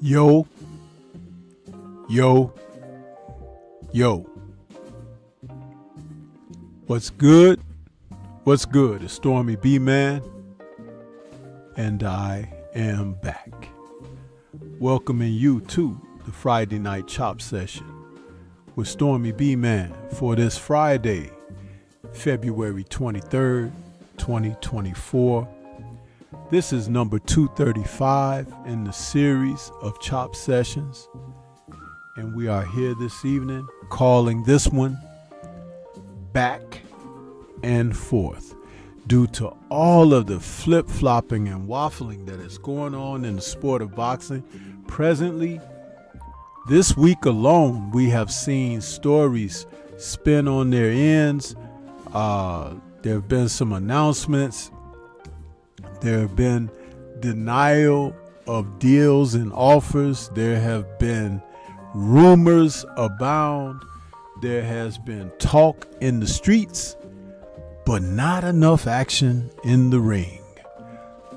Yo, yo, yo. What's good? What's good? It's Stormybman, and I am back. Welcoming you to the Friday night chop session with Stormybman for this Friday, February 23rd, 2024. This is number 235 in the series of chop sessions, and we are here this evening calling this one Back and Forth, due to all of the flip-flopping and waffling that is going on in the sport of boxing presently. This week alone, we have seen stories spin on their ends. There have been some announcements. There have been denial of deals and offers. There have been rumors abound. There has been talk in the streets, but not enough action in the ring.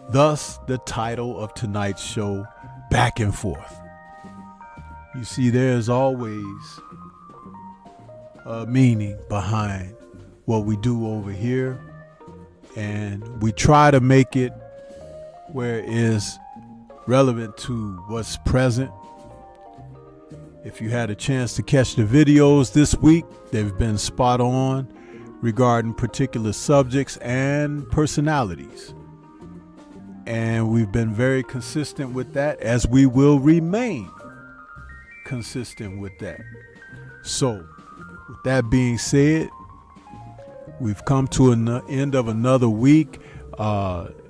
Thus, the title of tonight's show, Back and Forth. You see, there's always a meaning behind what we do over here, and we try to make it where it is relevant to what's present. If you had a chance to catch the videos this week, they've been spot on regarding particular subjects and personalities. And we've been very consistent with that, as we will remain consistent with that. So, with that being said, we've come to an end of another week.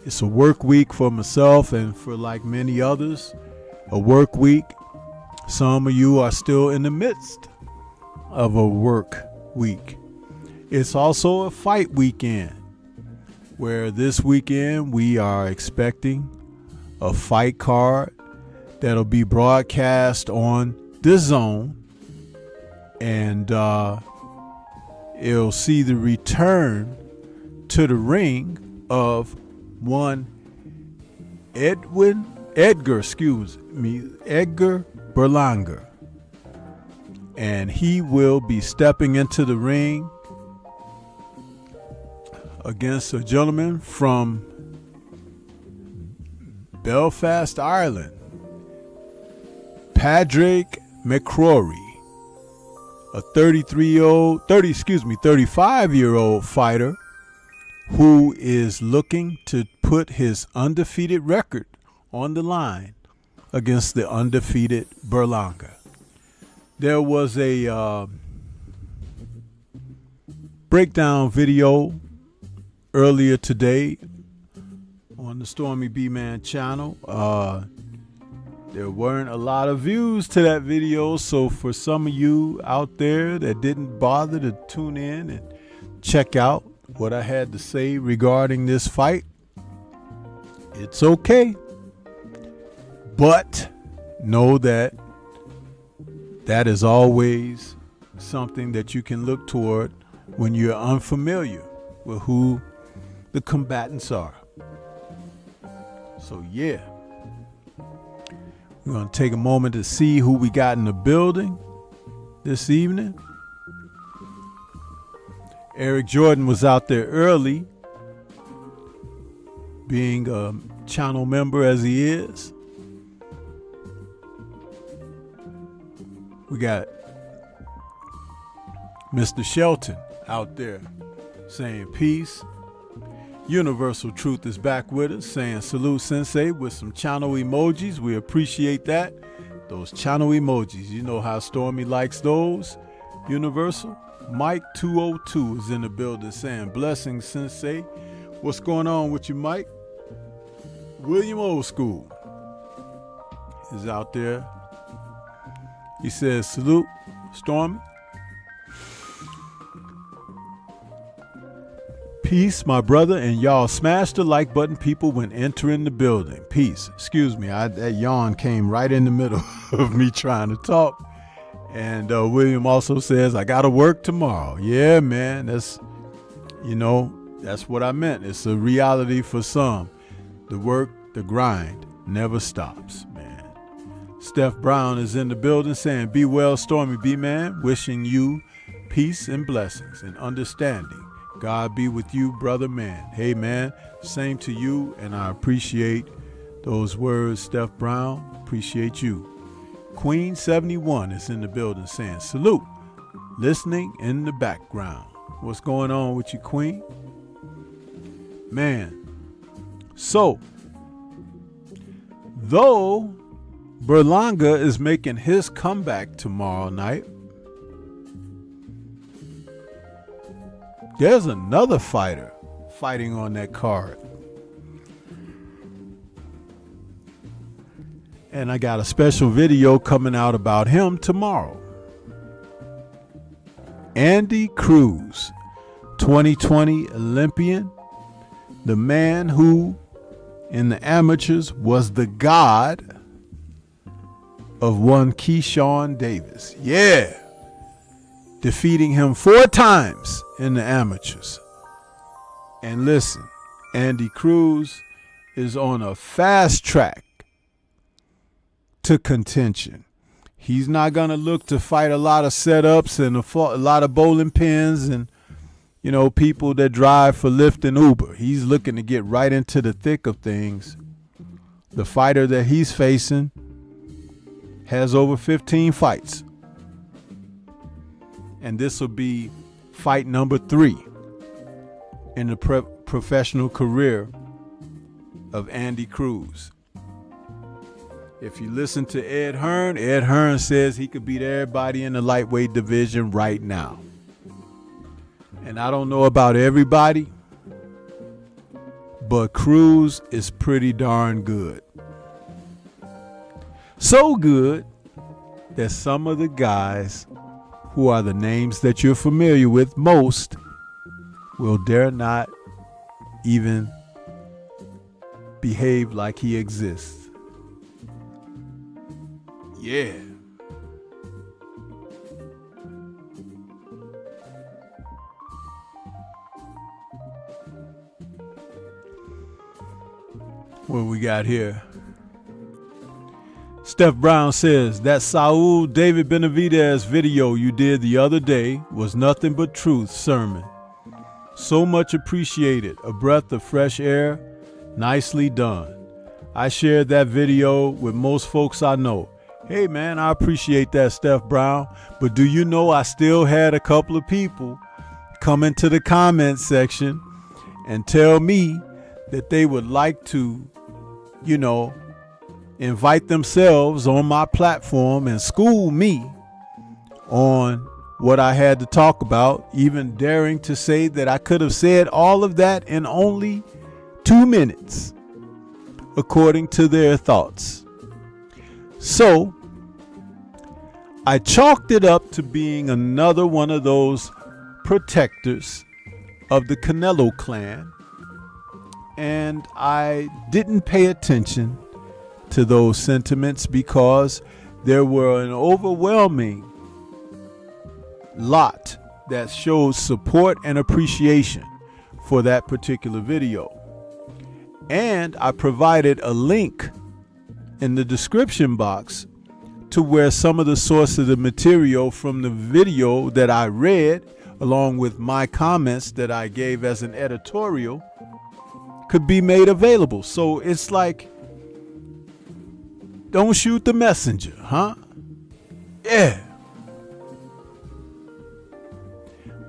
It's a work week for myself and for like many others. A work week. Some of you are still in the midst of a work week. It's also a fight weekend, where this weekend we are expecting a fight card that'll be broadcast on The Zone, and it'll see the return to the ring of one Edgar Berlanga, and he will be stepping into the ring against a gentleman from Belfast, Ireland, Padraig McCrory, a 35-year-old fighter who is looking to put his undefeated record on the line against the undefeated Berlanga. There was a breakdown video earlier today on the Stormybman channel. There weren't a lot of views to that video, so for some of you out there that didn't bother to tune in and check out what I had to say regarding this fight, it's okay. But know that that is always something that you can look toward when you're unfamiliar with who the combatants are. So yeah, we're going to take a moment to see who we got in the building this evening. Eric Jordan was out there early, being a channel member as he is. We got Mr. Shelton out there saying peace. Universal Truth is back with us, saying salute sensei with some channel emojis. We appreciate that. Those channel emojis, you know how Stormy likes those. Universal. Mike 202 is in the building saying blessings sensei. What's going on with you, Mike? William Old School is out there. He says salute Stormy. Peace, my brother, and y'all smash the like button, people, when entering the building. Peace. Excuse me, that yawn came right in the middle of me trying to talk. And William also says, I got to work tomorrow. Yeah, man, that's what I meant. It's a reality for some. The work, the grind never stops, man. Steph Brown is in the building saying, be well, Stormy B-Man. Wishing you peace and blessings and understanding. God be with you, brother man. Hey, man, same to you, and I appreciate those words, Steph Brown. Appreciate you. Queen 71 is in the building saying, salute. Listening in the background. What's going on with you, Queen? Man. So, though Berlanga is making his comeback tomorrow night, there's another fighter fighting on that card. And I got a special video coming out about him tomorrow. Andy Cruz, 2020 Olympian, the man who in the amateurs was the god of one Keyshawn Davis. Yeah. Defeating him 4 times in the amateurs. And listen, Andy Cruz is on a fast track to contention. He's not going to look to fight a lot of setups and a lot of bowling pins and, you know, people that drive for Lyft and Uber. He's looking to get right into the thick of things. The fighter that he's facing has over 15 fights. And this will be fight number 3 in the professional career of Andy Cruz. If you listen to Ed Hearn says he could beat everybody in the lightweight division right now. And I don't know about everybody, but Cruz is pretty darn good. So good that some of the guys who are the names that you're familiar with most will dare not even behave like he exists. Yeah. What we got here? Steph Brown says that Saul David Benavidez video you did the other day was nothing but truth sermon. So much appreciated. A breath of fresh air. Nicely done. I shared that video with most folks I know. Hey man, I appreciate that, Steph Brown. But do you know I still had a couple of people come into the comment section and tell me that they would like to, you know, invite themselves on my platform and school me on what I had to talk about, even daring to say that I could have said all of that in only 2 minutes, according to their thoughts. So I chalked it up to being another one of those protectors of the Canelo clan, and I didn't pay attention to those sentiments because there were an overwhelming lot that showed support and appreciation for that particular video. And I provided a link in the description box to where some of the source of the material from the video that I read, along with my comments that I gave as an editorial, could be made available. So it's like, don't shoot the messenger, huh? Yeah.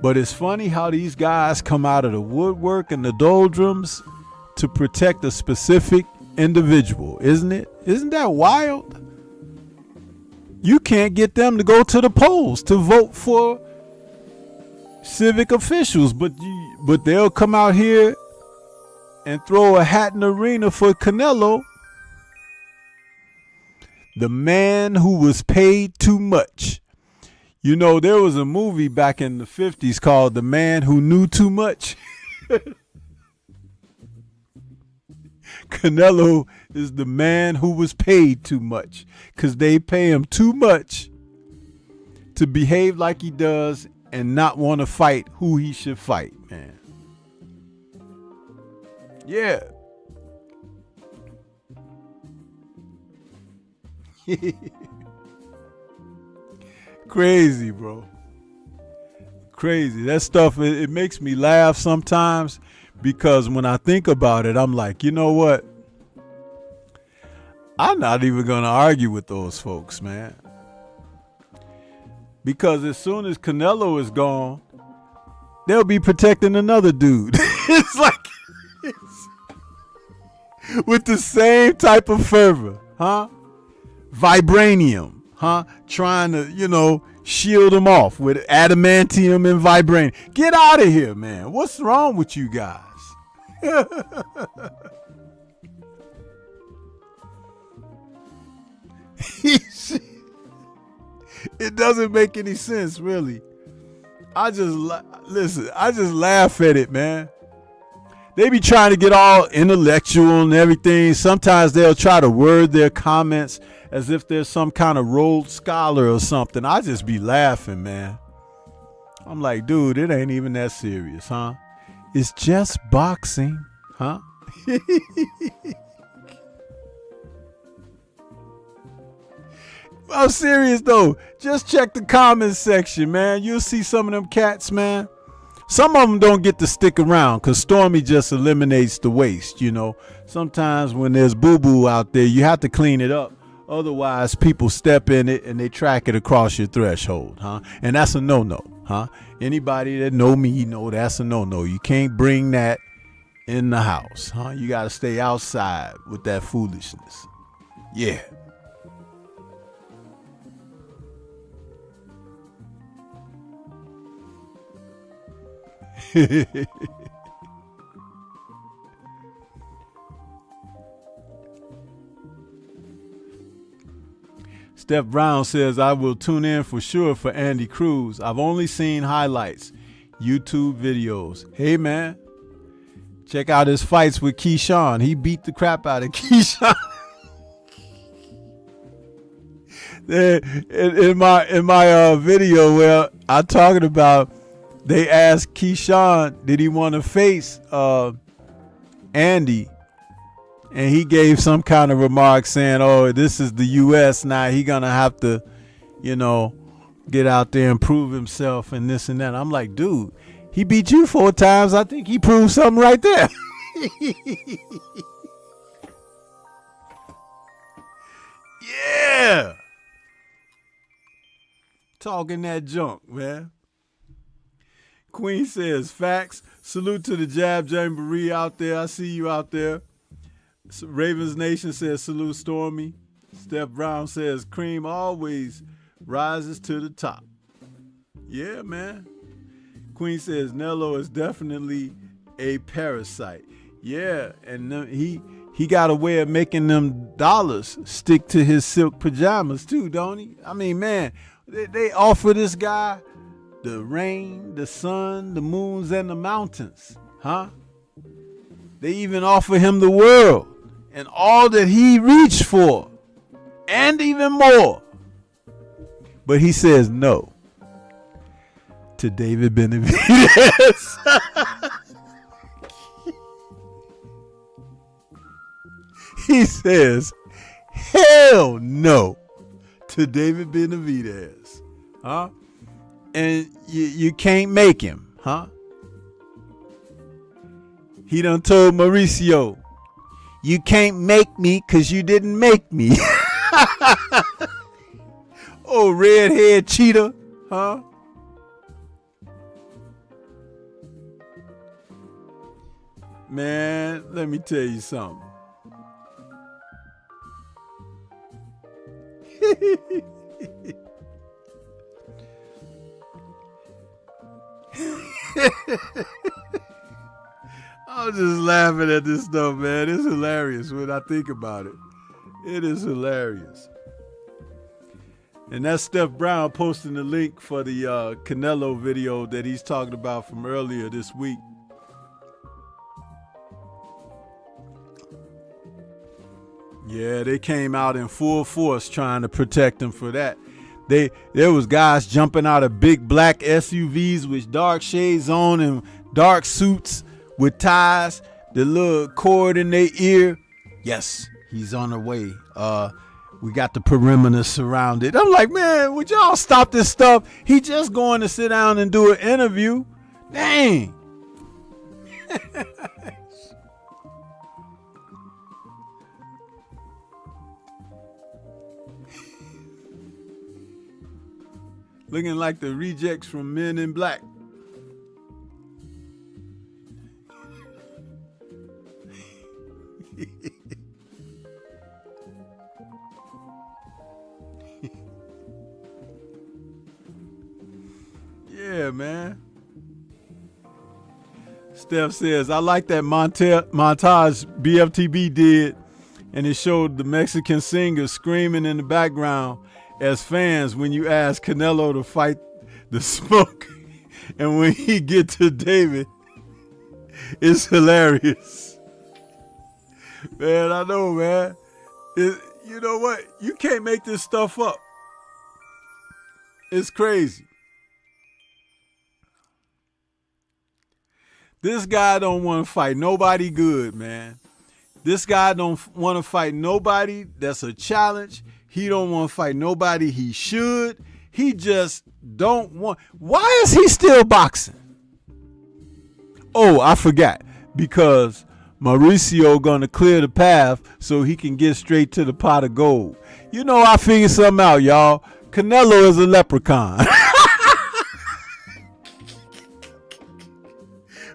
But it's funny how these guys come out of the woodwork and the doldrums to protect a specific individual, isn't it? Isn't that wild? You can't get them to go to the polls to vote for civic officials, but they'll come out here and throw a hat in the arena for Canelo, the man who was paid too much. You know, there was a movie back in the 50s called The Man Who Knew Too Much. Canelo is the man who was paid too much because they pay him too much to behave like he does and not want to fight who he should fight, man. Yeah. Crazy, bro. Crazy. That stuff, it makes me laugh sometimes because when I think about it, I'm like, you know what? I'm not even going to argue with those folks, man. Because as soon as Canelo is gone, they'll be protecting another dude. It's like, with the same type of fervor, huh? Vibranium, huh? Trying to, shield them off with adamantium and vibranium. Get out of here, man. What's wrong with you guys? It doesn't make any sense, really. I just laugh at it, man. They be trying to get all intellectual and everything. Sometimes they'll try to word their comments as if they're some kind of Rhodes Scholar or something. I just be laughing, man. I'm like, dude, it ain't even that serious, huh? It's just boxing, huh? I'm serious, though. Just check the comments section, man. You'll see some of them cats, man. Some of them don't get to stick around because Stormy just eliminates the waste, Sometimes when there's boo-boo out there, you have to clean it up. Otherwise, people step in it and they track it across your threshold, huh? And that's a no-no, huh? Anybody that know me know that's a no-no. You can't bring that in the house, huh? You got to stay outside with that foolishness. Yeah. Steph Brown says, I will tune in for sure for Andy Cruz. I've only seen highlights, YouTube videos. Hey, man, check out his fights with Keyshawn. He beat the crap out of Keyshawn. in my video where I'm talking about, they asked Keyshawn, did he want to face Andy? And he gave some kind of remark saying, oh, this is the U.S. now. He going to have to, get out there and prove himself and this and that. I'm like, dude, he beat you 4 times. I think he proved something right there. Yeah. Talking that junk, man. Queen says, facts. Salute to the Jab Jamboree out there. I see you out there. Ravens Nation says, salute Stormy. Steph Brown says, cream always rises to the top. Yeah, man. Queen says, Nello is definitely a parasite. Yeah, and he got a way of making them dollars stick to his silk pajamas too, don't he? I mean, man, they offer this guy the rain, the sun, the moons, and the mountains, huh? They even offer him the world and all that he reached for, and even more. But he says no to David Benavidez. He says, hell no to David Benavidez, huh? And you can't make him, huh? He done told Mauricio, you can't make me because you didn't make me. Oh, redhead cheater, huh? Man, let me tell you something. I'm just laughing at this stuff, man. It's hilarious when I think about it. It is hilarious. And that's Steph Brown posting the link for the Canelo video that he's talking about from earlier this week. Yeah, they came out in full force trying to protect him for that. There was guys jumping out of big black SUVs with dark shades on and dark suits with ties, the little cord in their ear. Yes, he's on the way. We got the perimeter surrounded. I'm like, man, would y'all stop this stuff? He just going to sit down and do an interview. Dang. Looking like the rejects from Men in Black. Yeah, man. Steph says, I like that montage BFTB did, and it showed the Mexican singer screaming in the background as fans when you ask Canelo to fight the smoke. And when he get to David, it's hilarious. Man, I know, man. You know what? You can't make this stuff up. It's crazy. This guy don't want to fight nobody good, man. This guy don't want to fight nobody that's a challenge. He don't want to fight nobody he should. He just don't want. Why is he still boxing? Oh, I forgot. Because Mauricio gonna clear the path so he can get straight to the pot of gold. You know, I figured something out, y'all. Canelo is a leprechaun.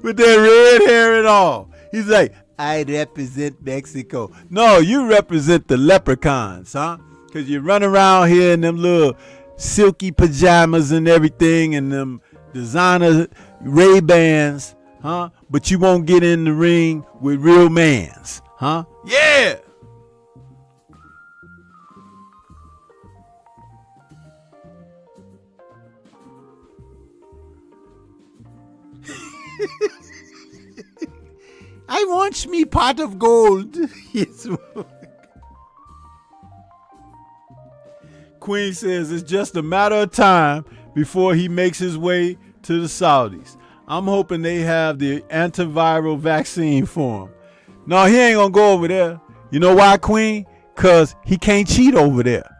With that red hair and all. He's like, I represent Mexico. No, you represent the leprechauns, huh? Because you run around here in them little silky pajamas and everything and them designer Ray-Bans, huh? But you won't get in the ring with real mans, huh? Yeah! I want me pot of gold. Yes. Queen says it's just a matter of time before he makes his way to the Saudis. I'm hoping they have the antiviral vaccine for him. No, he ain't gonna go over there. You know why, Queen? Because he can't cheat over there.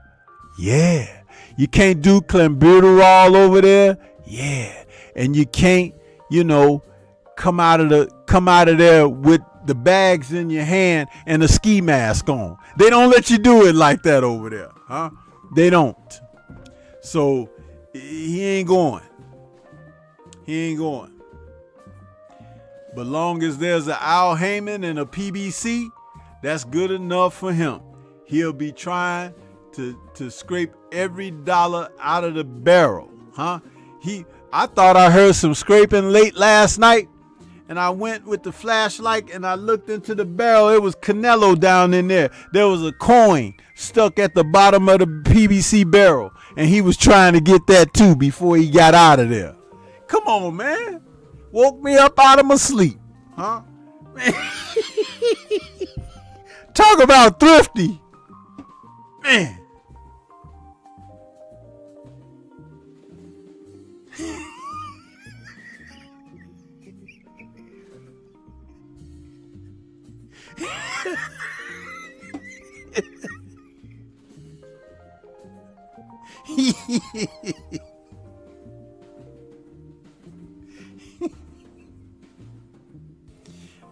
Yeah. You can't do clenbuterol over there. Yeah. And you can't, come out of there with the bags in your hand and a ski mask on. They don't let you do it like that over there, huh? They don't. So he ain't going. He ain't going. But long as there's an Al Heyman and a PBC, that's good enough for him. He'll be trying to scrape every dollar out of the barrel, huh? I thought I heard some scraping late last night, and I went with the flashlight and I looked into the barrel. It was Canelo down in there. There was a coin stuck at the bottom of the PVC barrel, and he was trying to get that too before he got out of there. Come on, man. Woke me up out of my sleep, huh? Man. Talk about thrifty. Man.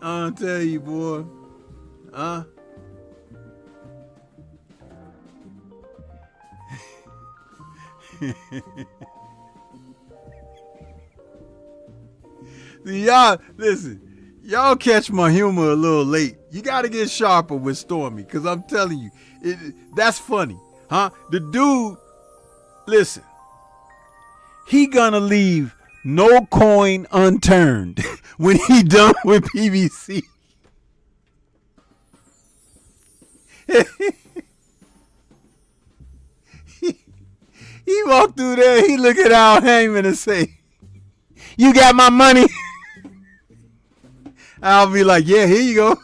I'll tell you, boy. Huh? See, y'all, listen. Y'all catch my humor a little late. You got to get sharper with Stormy, because I'm telling you, that's funny, huh? The dude, listen, he gonna leave no coin unturned when he done with PVC. He walked through there, he look at Al Heyman and say, you got my money? I'll be like, yeah, here you go.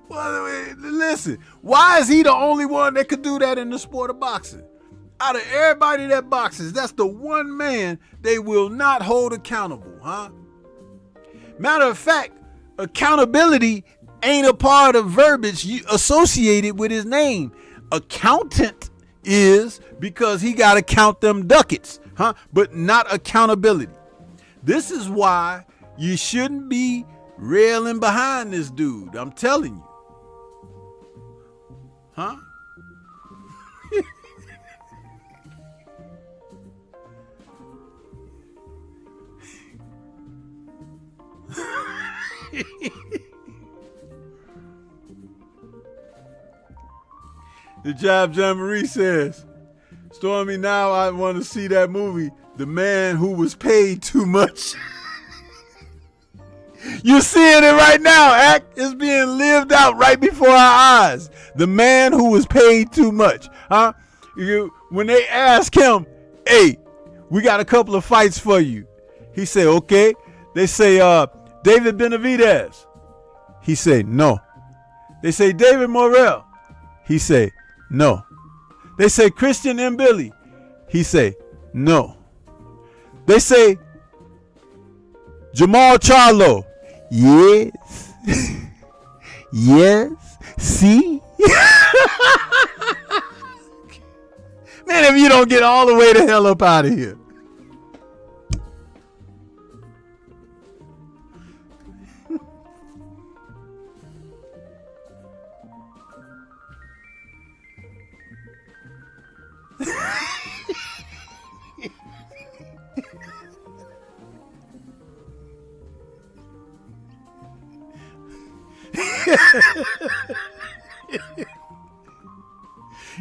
Well, listen, why is he the only one that could do that in the sport of boxing? Out of everybody that boxes, that's the one man they will not hold accountable, huh? Matter of fact, accountability ain't a part of verbiage associated with his name. Accountant is, because he got to count them ducats, huh? But not accountability. This is why you shouldn't be railing behind this dude. I'm telling you. Huh? The Job Jamboree says, Stormy, now I want to see that movie, The Man Who Was Paid Too Much. You're seeing it right now, Act. It's being lived out right before our eyes. The Man Who Was Paid Too Much. Huh? When they ask him, hey, we got a couple of fights for you. He say, okay. They say, David Benavidez. He say, no. They say, David Morrell. He say, no. They say, Christian Mbili. He say, no. They say, Jamal Charlo. Yes. Yes. See? Man, if you don't get all the way the hell up out of here.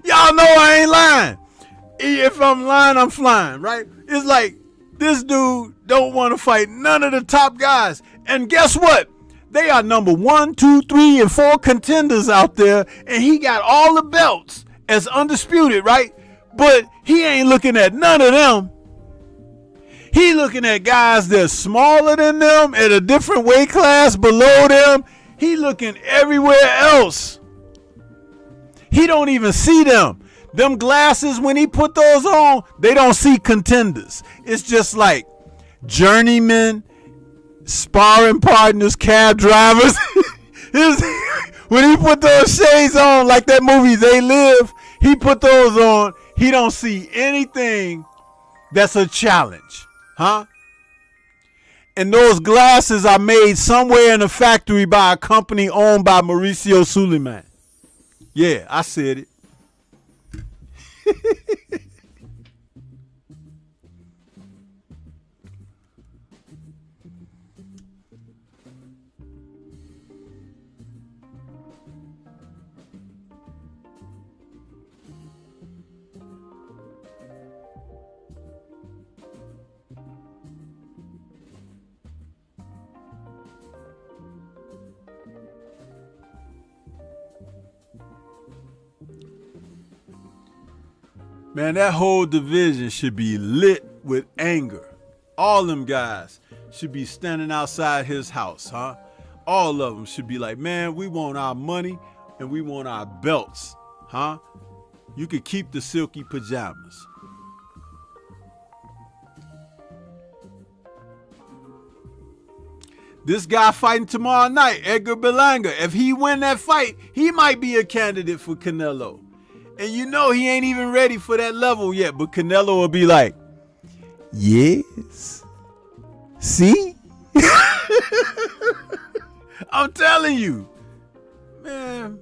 Y'all know I ain't lying. If I'm lying, I'm flying, right? It's like this dude don't want to fight none of the top guys. And guess what? They are number 1, 2, 3, and 4 contenders out there, and he got all the belts as undisputed, right? But he ain't looking at none of them. He looking at guys that's smaller than them, at a different weight class below them. He looking everywhere else. He don't even see them. Them glasses, when he put those on, they don't see contenders. It's just like journeymen, sparring partners, cab drivers. When he put those shades on, like that movie They Live, he put those on. He don't see anything that's a challenge, huh? And those glasses are made somewhere in a factory by a company owned by Mauricio Suleiman. Yeah, I said it. Man, that whole division should be lit with anger. All them guys should be standing outside his house, huh? All of them should be like, man, we want our money and we want our belts, huh? You could keep the silky pajamas. This guy fighting tomorrow night, Edgar Berlanga, if he win that fight, he might be a candidate for Canelo. And you know he ain't even ready for that level yet, but Canelo will be like, yes. See? I'm telling you. Man.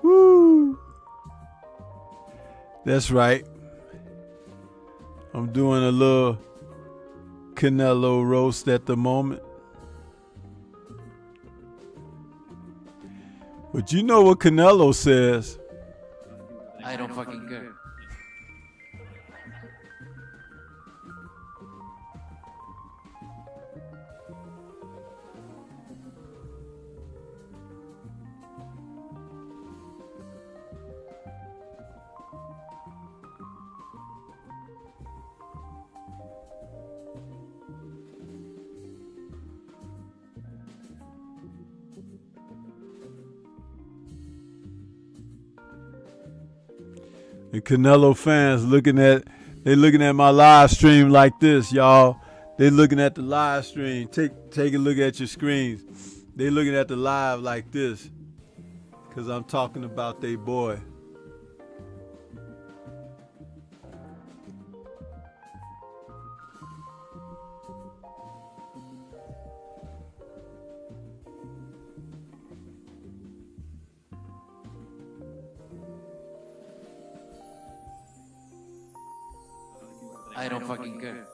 Woo. That's right. I'm doing a little Canelo roast at the moment. But you know what Canelo says. I don't fucking care. And Canelo fans looking at my live stream like this, y'all. They looking at the live stream. Take a look at your screens. They looking at the live like this. Cause I'm talking about they boy. I don't fucking care.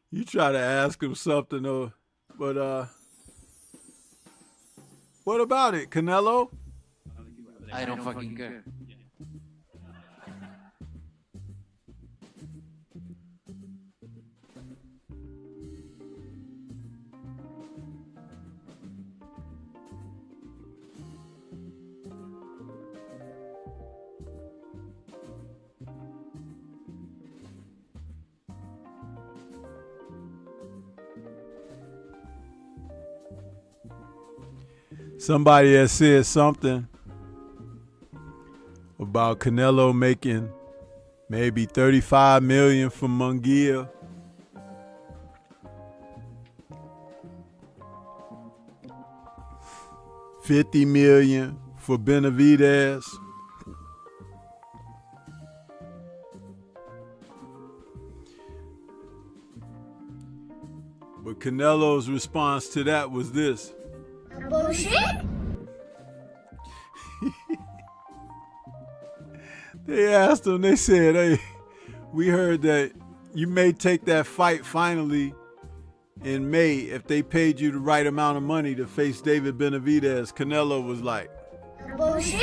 You try to ask him something, but what about it, Canelo? I don't fucking care. Somebody has said something about Canelo making maybe $35 million from Munguia. $50 million for Benavidez. But Canelo's response to that was this. Bullshit? They asked him, they said, hey, we heard that you may take that fight finally in May if they paid you the right amount of money to face David Benavidez. Canelo was like, Bullshit?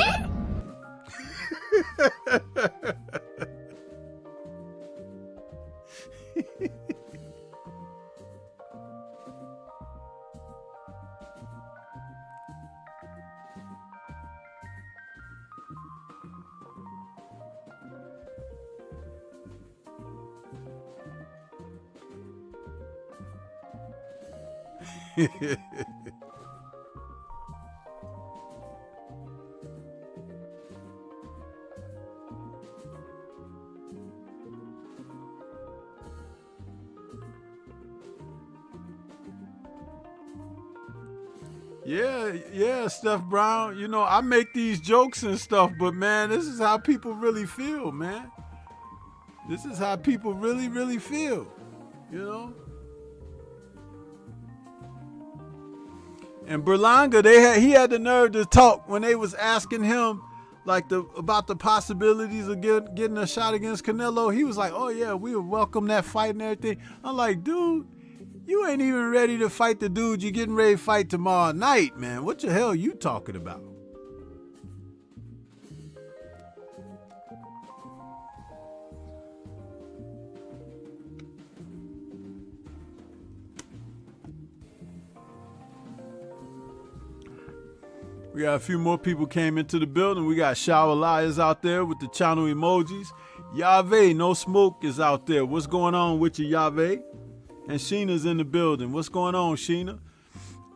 Yeah, Steph Brown. You know, I make these jokes and stuff, but man, this is how people really feel, man. This is how people really, really feel, you know? And Berlanga, he had the nerve to talk when they was asking him like about the possibilities of getting a shot against Canelo. He was like, oh yeah, we would welcome that fight and everything. I'm like, dude, you ain't even ready to fight the dude you're getting ready to fight tomorrow night, man. What the hell you talking about? We got a few more people came into the building. We got Shower Liars out there with the channel emojis. Yave, No Smoke is out there. What's going on with you, Yave? And Sheena's in the building. What's going on, Sheena?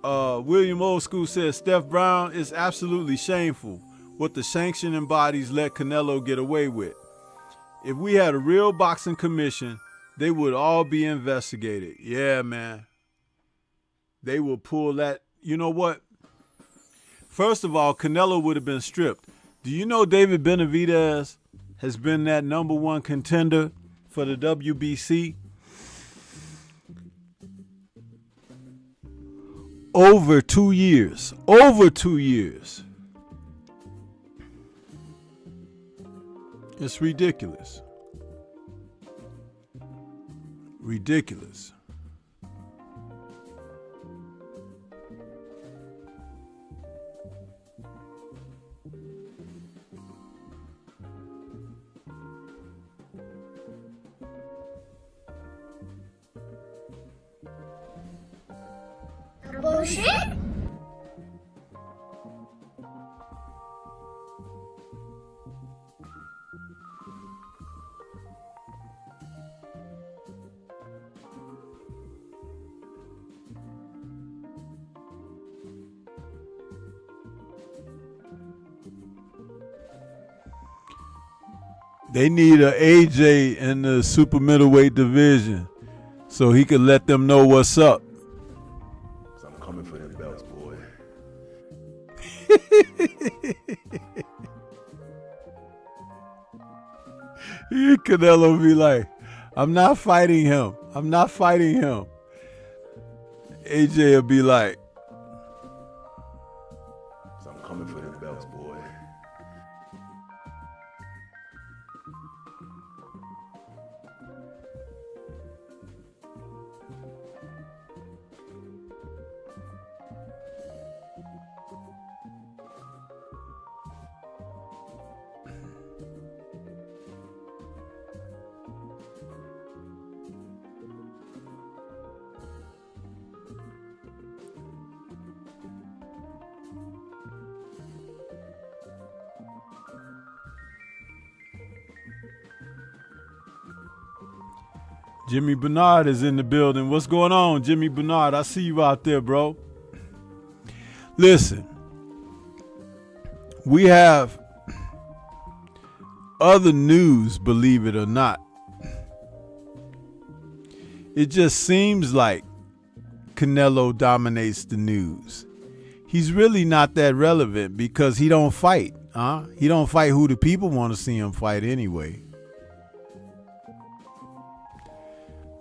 William Old School says, Steph Brown is absolutely shameful what the sanctioning bodies let Canelo get away with. If we had a real boxing commission, they would all be investigated. Yeah, man. They will pull that. You know what? First of all, Canelo would have been stripped. Do you know David Benavidez has been that #1 contender for the WBC? Over 2 years. Over 2 years. It's ridiculous. Ridiculous. Bullshit? They need a AJ in the super middleweight division so he could let them know what's up. So I'm coming for them belts, boy. Canelo be like, I'm not fighting him. I'm not fighting him. AJ will be like, So I'm coming for them belts, boy. Jimmy Bernard is in the building. What's going on, Jimmy Bernard? I see you out there, bro. Listen, we have other news, believe it or not. It just seems like Canelo dominates the news. He's really not that relevant because he don't fight. He don't fight who the people want to see him fight anyway.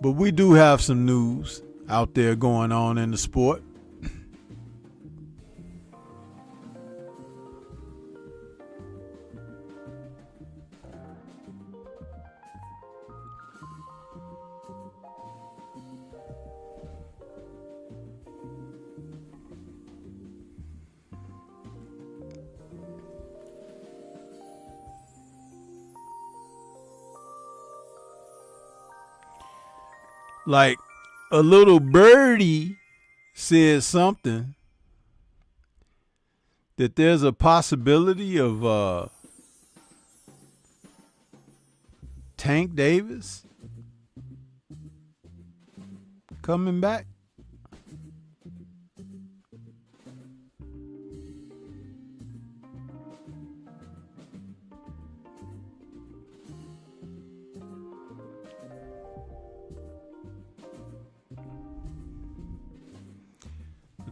But we do have some news out there going on in the sport. Like a little birdie said something that there's a possibility of Tank Davis coming back.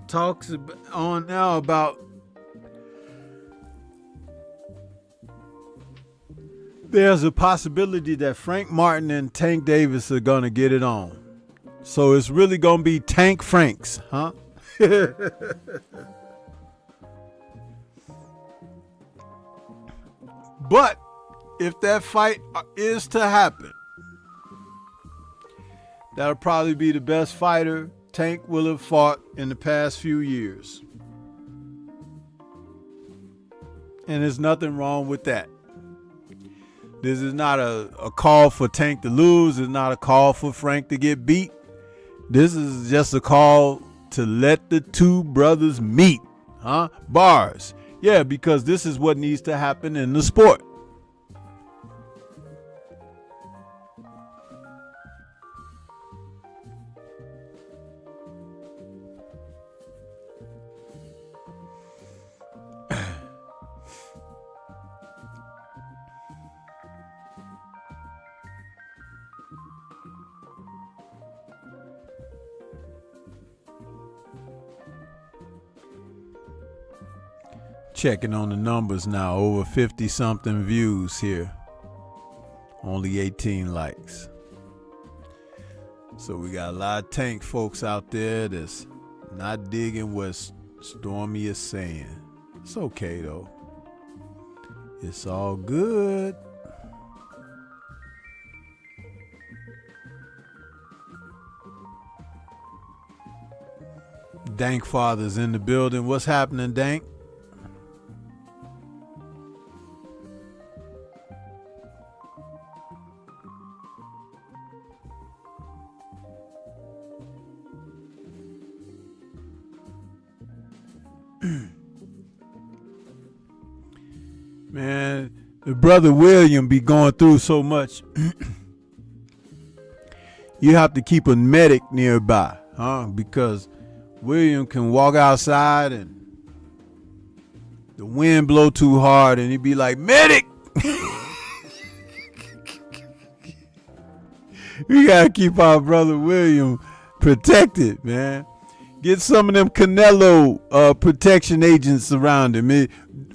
Talks on now about there's a possibility that Frank Martin and Tank Davis are going to get it on. So it's really going to be Tank Franks, huh? But if that fight is to happen, that'll probably be the best fighter Tank will have fought in the past few years. And there's nothing wrong with that. This is not a call for Tank to lose. It's not a call for Frank to get beat. This is just a call to let the two brothers meet. Bars. Yeah, because this is what needs to happen in the sport. Checking on the numbers now, over 50 something views here, only 18 likes. So we got a lot of Tank folks out there that's not digging what Stormy is saying. It's okay though, it's all good. Dank Father's in the building. What's happening, Dank? Man, the brother William be going through so much. You have to keep a medic nearby, because William can walk outside and the wind blow too hard and he'd be like, medic. We gotta keep our brother William protected, man. Get some of them Canelo protection agents around him. It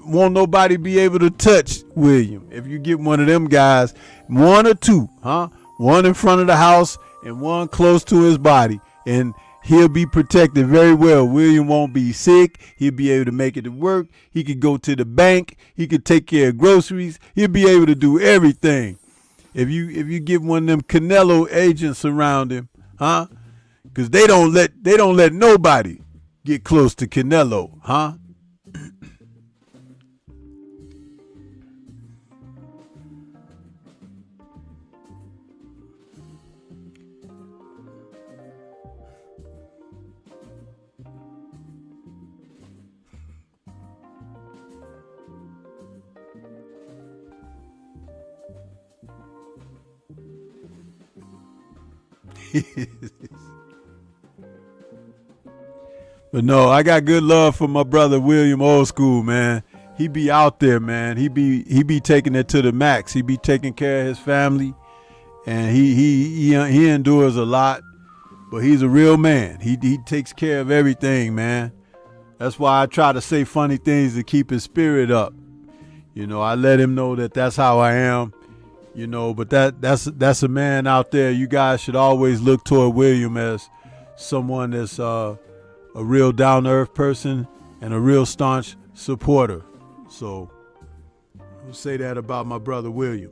won't nobody be able to touch William. If you get one of them guys, one or two, huh? One in front of the house and one close to his body, and he'll be protected very well. William won't be sick. He'll be able to make it to work. He could go to the bank. He could take care of groceries. He'll be able to do everything. If you get one of them Canelo agents around him, huh? Because they don't let nobody get close to Canelo, huh? But no, I got good love for my brother William Old School, man. He be out there, man. He be taking it to the max. He be taking care of his family, and he endures a lot. But he's a real man. He takes care of everything, man. That's why I try to say funny things to keep his spirit up. You know, I let him know that that's how I am. You know, but that's a man out there. You guys should always look toward William as someone that's a real down-to-earth person and a real staunch supporter. So I'll say that about my brother William.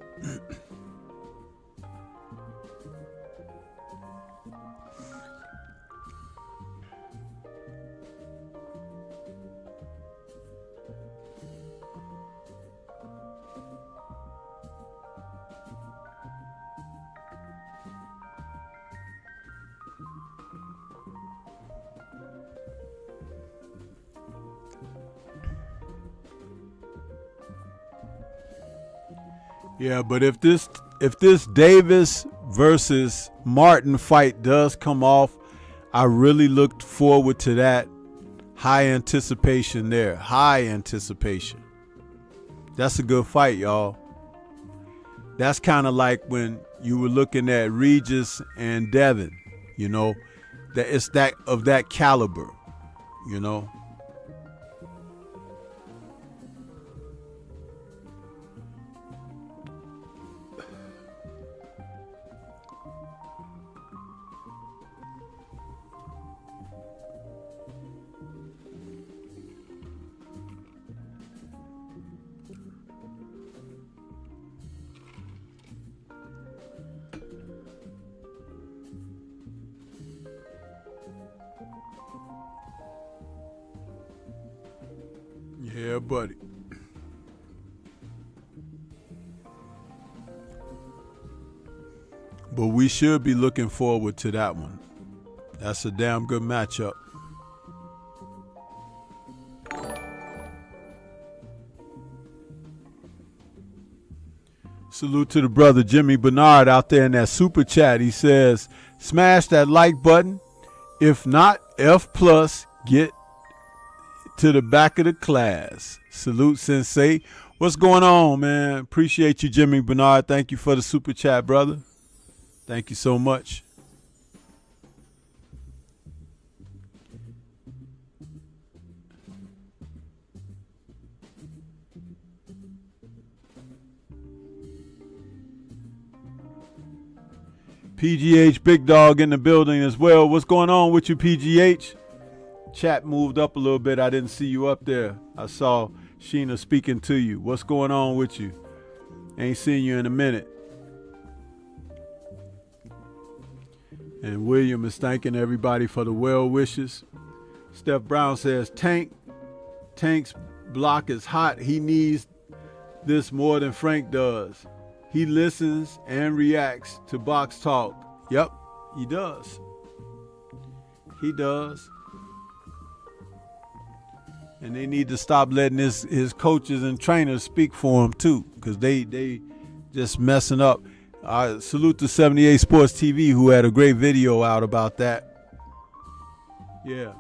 Yeah, but if this Davis versus Martin fight does come off, I really looked forward to that. High anticipation there. High anticipation. That's a good fight, y'all. That's kind of like when you were looking at Regis and Devin, you know, that it's that of that caliber, you know. Yeah, buddy. But we should be looking forward to that one. That's a damn good matchup. Salute to the brother Jimmy Bernard out there in that super chat. He says, smash that like button. If not, F+, get to the back of the class. Salute, Sensei. What's going on, man? Appreciate you, Jimmy Bernard. Thank you for the super chat, brother. Thank you so much. PGH Big Dog in the building as well. What's going on with you, PGH? Chat moved up a little bit. I didn't see you up there. I saw Sheena speaking to you. What's going on with you? Ain't seen you in a minute. And William is thanking everybody for the well wishes. Steph Brown says, Tank's block is hot. He needs this more than Frank does. He listens and reacts to box talk. Yep, he does. He does. And they need to stop letting his coaches and trainers speak for him too, because they just messing up. Salute to 78 Sports TV, who had a great video out about that. Yeah.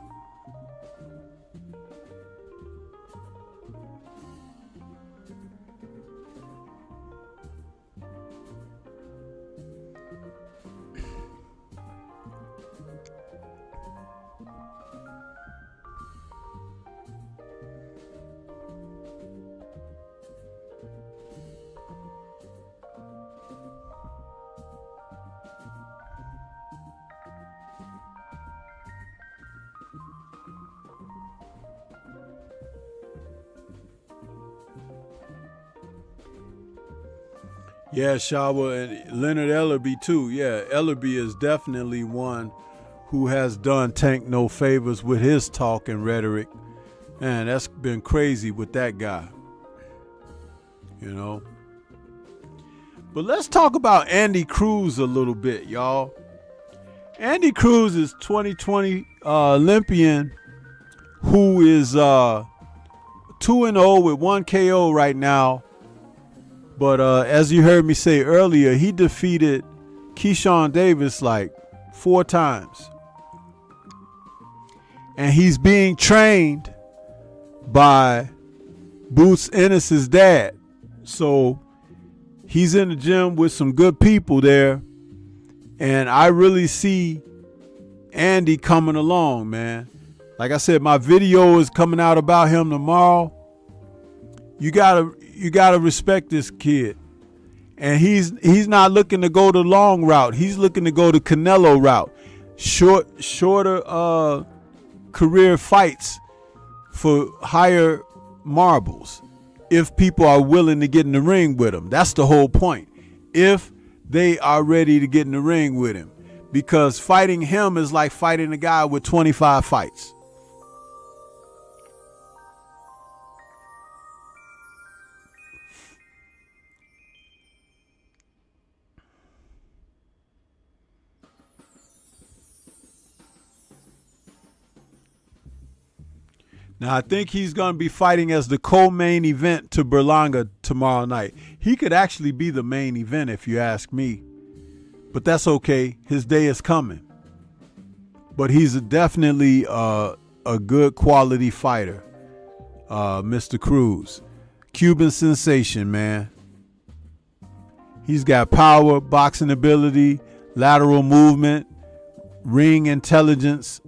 Yeah, Shawa and Leonard Ellerby too. Yeah, Ellerby is definitely one who has done Tank no favors with his talk and rhetoric. Man, that's been crazy with that guy. You know. But let's talk about Andy Cruz a little bit, y'all. Andy Cruz is 2020 Olympian who is 2-0 with 1 KO right now. But as you heard me say earlier, he defeated Keyshawn Davis like 4 times. And he's being trained by Boots Ennis's dad. So he's in the gym with some good people there. And I really see Andy coming along, man. Like I said, my video is coming out about him tomorrow. You gotta respect this kid. And he's not looking to go the long route. He's looking to go the Canelo route. Shorter career fights for higher marbles. If people are willing to get in the ring with him. That's the whole point. If they are ready to get in the ring with him. Because fighting him is like fighting a guy with 25 fights. Now, I think he's going to be fighting as the co-main event to Berlanga tomorrow night. He could actually be the main event if you ask me. But that's okay. His day is coming. But he's definitely a good quality fighter, Mr. Cruz. Cuban sensation, man. He's got power, boxing ability, lateral movement, ring intelligence.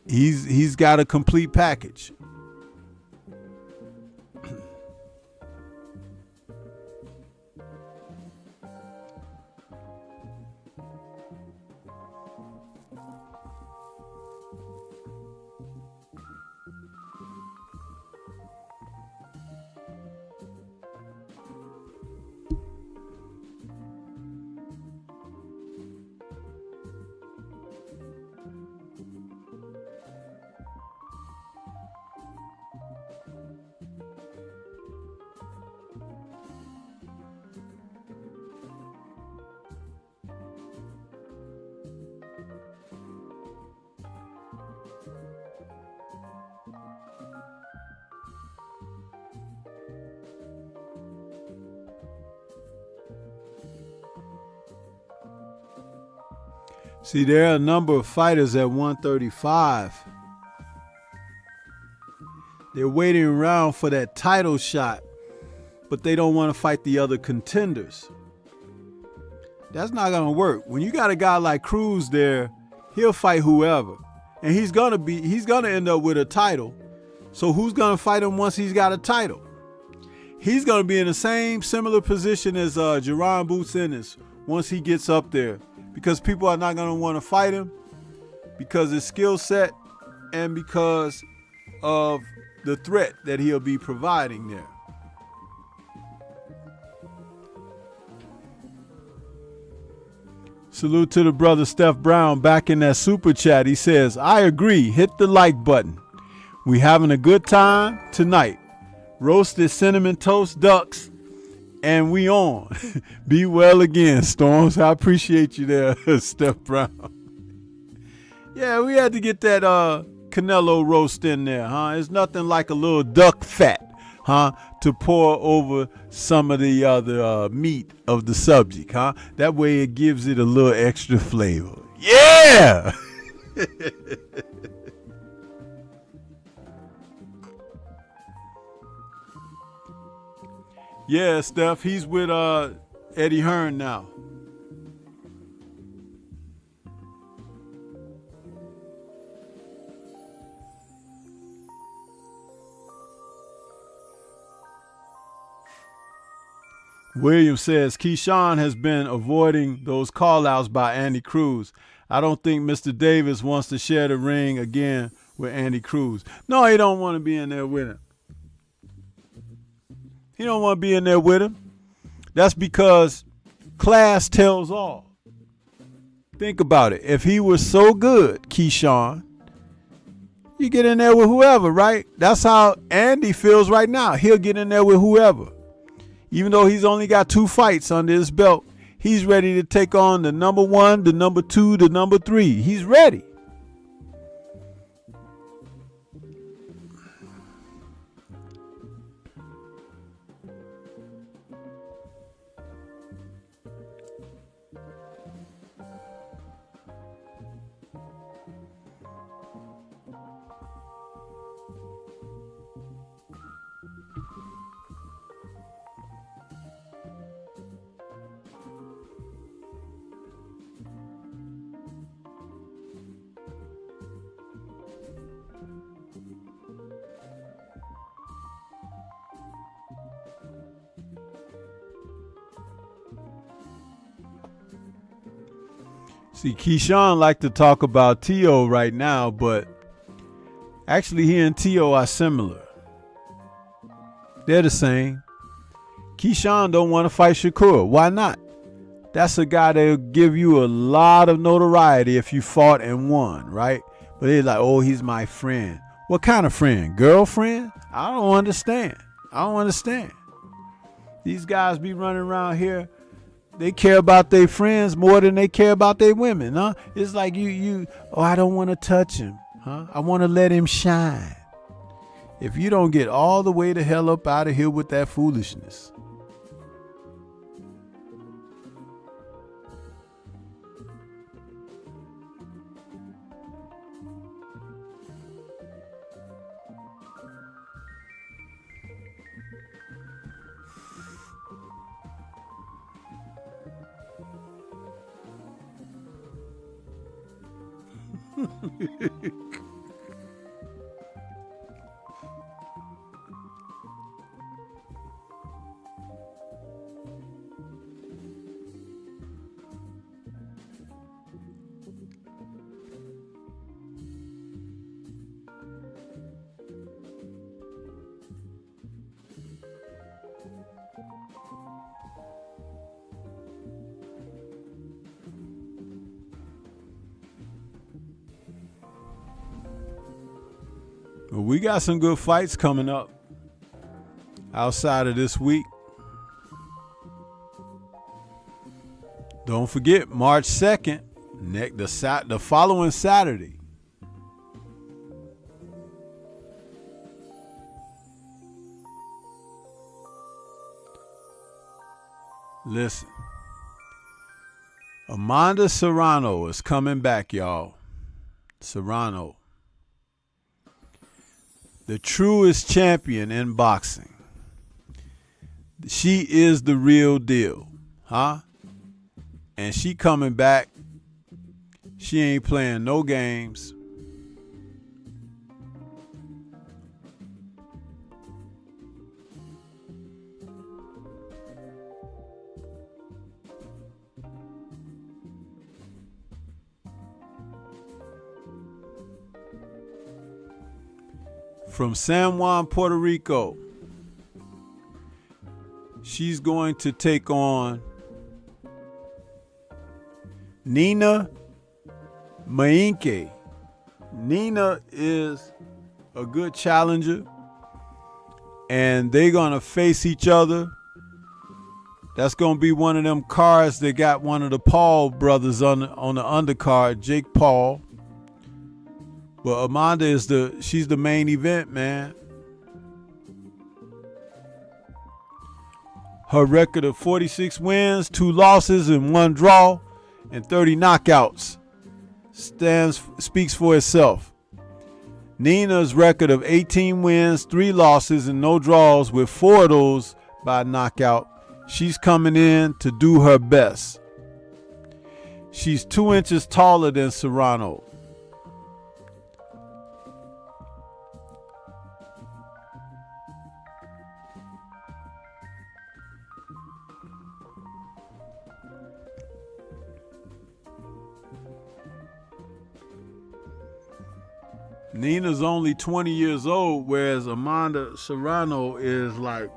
He's got a complete package. See, there are a number of fighters at 135. They're waiting around for that title shot, but they don't want to fight the other contenders. That's not going to work. When you got a guy like Cruz there, he'll fight whoever. And he's going to end up with a title. So who's going to fight him once he's got a title? He's going to be in the same similar position as Jerron Boots Ennis once he gets up there. Because people are not going to want to fight him because his skill set and because of the threat that he'll be providing there. Salute to the brother Steph Brown back in that super chat. He says, I agree. Hit the like button. We having a good time tonight. Roasted cinnamon toast ducks. And we on. Be well again, Storms. I appreciate you there, Steph Brown. Yeah, we had to get that Canelo roast in there, huh? It's nothing like a little duck fat, huh? To pour over some of the other meat of the subject, huh? That way it gives it a little extra flavor. Yeah! Yeah, Steph, he's with Eddie Hearn now. William says, Keyshawn has been avoiding those call-outs by Andy Cruz. I don't think Mr. Davis wants to share the ring again with Andy Cruz. No, he don't want to be in there with him. He don't want to be in there with him. That's because class tells all. Think about it. If he was so good, Keyshawn, you get in there with whoever, right? That's how Andy feels right now. He'll get in there with whoever. Even though he's only got 2 fights under his belt, he's ready to take on the number 1, the number 2, the number 3. He's ready. See, Keyshawn like to talk about T.O. right now, but actually he and T.O. are similar. They're the same. Keyshawn don't want to fight Shakur. Why not? That's a guy that'll give you a lot of notoriety if you fought and won, right? But they're like, oh, he's my friend. What kind of friend? Girlfriend? I don't understand. These guys be running around here. They care about their friends more than they care about their women, huh? It's like oh, I don't want to touch him, huh? I want to let him shine. If you don't get all the way the hell up out of here with that foolishness. Well, we got some good fights coming up outside of this week. Don't forget, March 2nd, the following Saturday. Listen, Amanda Serrano is coming back, y'all. Serrano. The truest champion in boxing. She is the real deal, huh? And she coming back. She ain't playing no games. From San Juan, Puerto Rico, she's going to take on Nina Mainke. Nina is a good challenger, and they're going to face each other. That's going to be one of them cards that got one of the Paul brothers on the undercard, Jake Paul. But Amanda she's the main event, man. Her record of 46 wins, 2 losses, and 1 draw, and 30 knockouts speaks for itself. Nina's record of 18 wins, 3 losses, and no draws, with 4 of those by knockout. She's coming in to do her best. She's 2 inches taller than Serrano. Nina's only 20 years old, whereas Amanda Serrano is like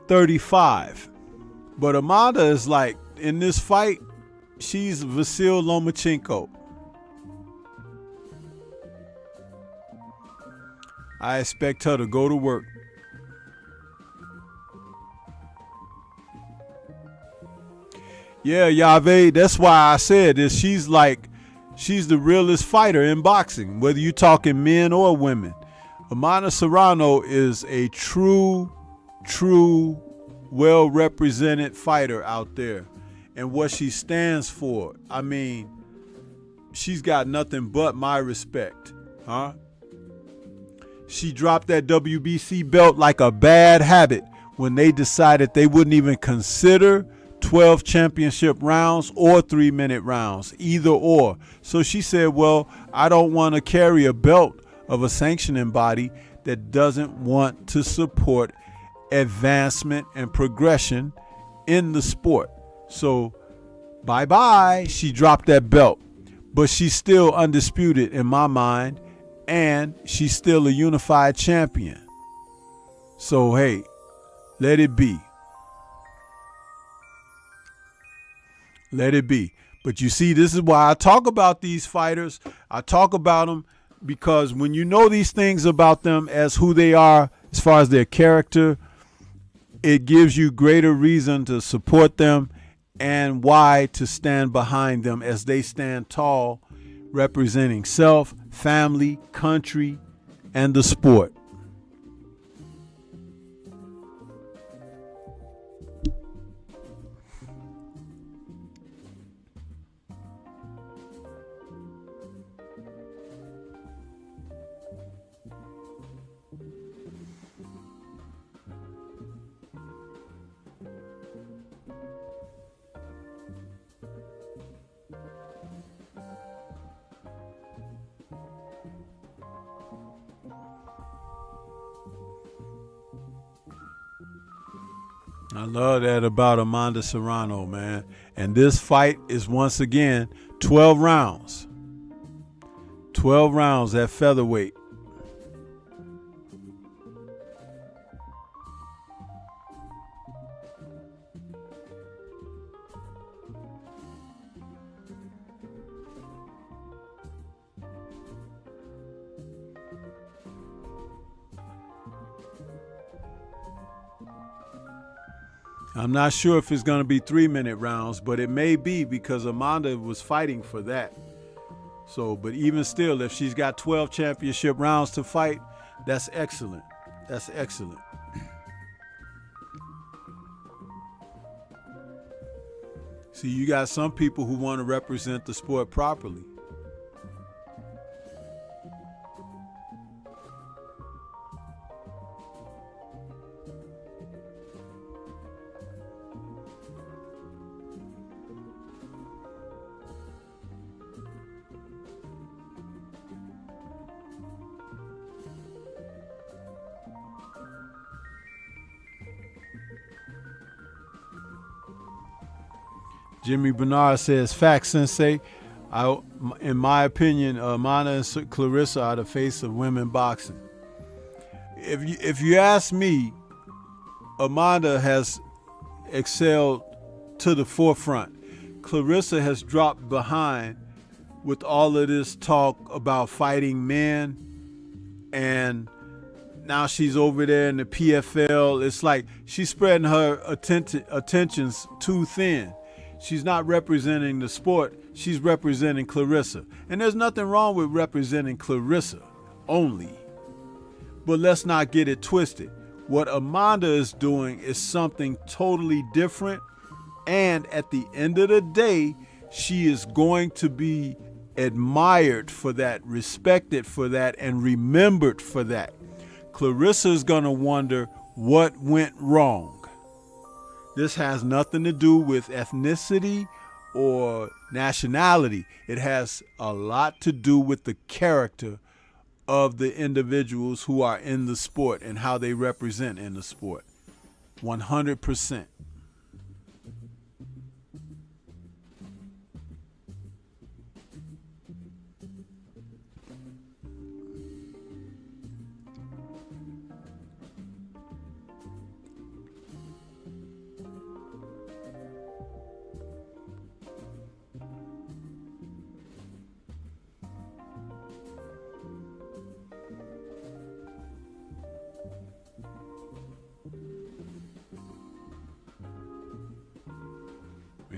35. But Amanda is like, in this fight, she's Vasyl Lomachenko. I expect her to go to work. Yeah, Yahweh, that's why I said this. She's the realest fighter in boxing, whether you're talking men or women. Amanda Serrano is a true, well-represented fighter out there. And what she stands for, I mean, she's got nothing but my respect. Huh? She dropped that WBC belt like a bad habit when they decided they wouldn't even consider 12 championship rounds or 3-minute rounds, either or. So she said, well, I don't want to carry a belt of a sanctioning body that doesn't want to support advancement and progression in the sport. So bye-bye, she dropped that belt. But she's still undisputed in my mind, and she's still a unified champion. So hey, let it be. Let it be. But you see, this is why I talk about these fighters. I talk about them because when you know these things about them as who they are, as far as their character, it gives you greater reason to support them and why to stand behind them as they stand tall, representing self, family, country, and the sport. I love that about Amanda Serrano, man. And this fight is once again 12 rounds. 12 rounds at featherweight. I'm not sure if it's going to be 3-minute rounds, but it may be because Amanda was fighting for that. So, but even still, if she's got 12 championship rounds to fight, that's excellent. That's excellent. See, you got some people who want to represent the sport properly. Jimmy Bernard says, "Fact, Sensei. In my opinion, Amanda and Clarissa are the face of women boxing." If you ask me, Amanda has excelled to the forefront. Clarissa has dropped behind with all of this talk about fighting men, and now she's over there in the PFL. It's like she's spreading her attentions too thin. She's not representing the sport. She's representing Clarissa. And there's nothing wrong with representing Clarissa only. But let's not get it twisted. What Amanda is doing is something totally different. And at the end of the day, she is going to be admired for that, respected for that, and remembered for that. Clarissa is going to wonder what went wrong. This has nothing to do with ethnicity or nationality. It has a lot to do with the character of the individuals who are in the sport and how they represent in the sport. 100%.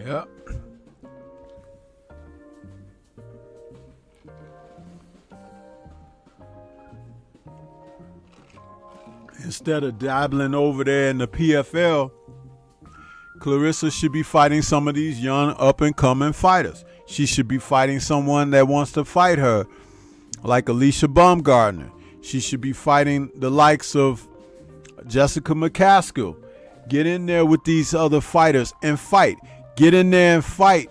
Yeah. Instead of dabbling over there in the PFL, Clarissa should be fighting some of these young up-and-coming fighters. She should be fighting someone that wants to fight her, like Alicia Baumgartner. She should be fighting the likes of Jessica McCaskill. Get in there with these other fighters and fight. Get in there and fight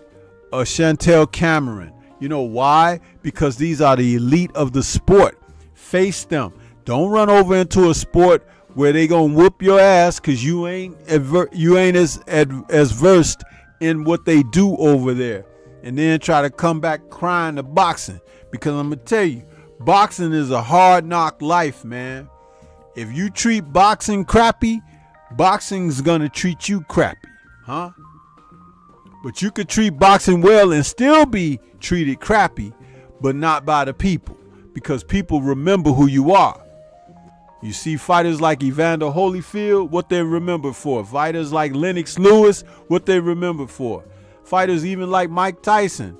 Chantel Cameron. You know why? Because these are the elite of the sport. Face them. Don't run over into a sport where they gonna whoop your ass because you ain't as versed in what they do over there, and then try to come back crying to boxing. Because I'm gonna tell you, boxing is a hard knock life, man. If you treat boxing crappy, boxing's gonna treat you crappy, huh? But you could treat boxing well and still be treated crappy, but not by the people, because people remember who you are. You see fighters like Evander Holyfield, what they remember for. Fighters like Lennox Lewis, what they remember for. Fighters even like Mike Tyson,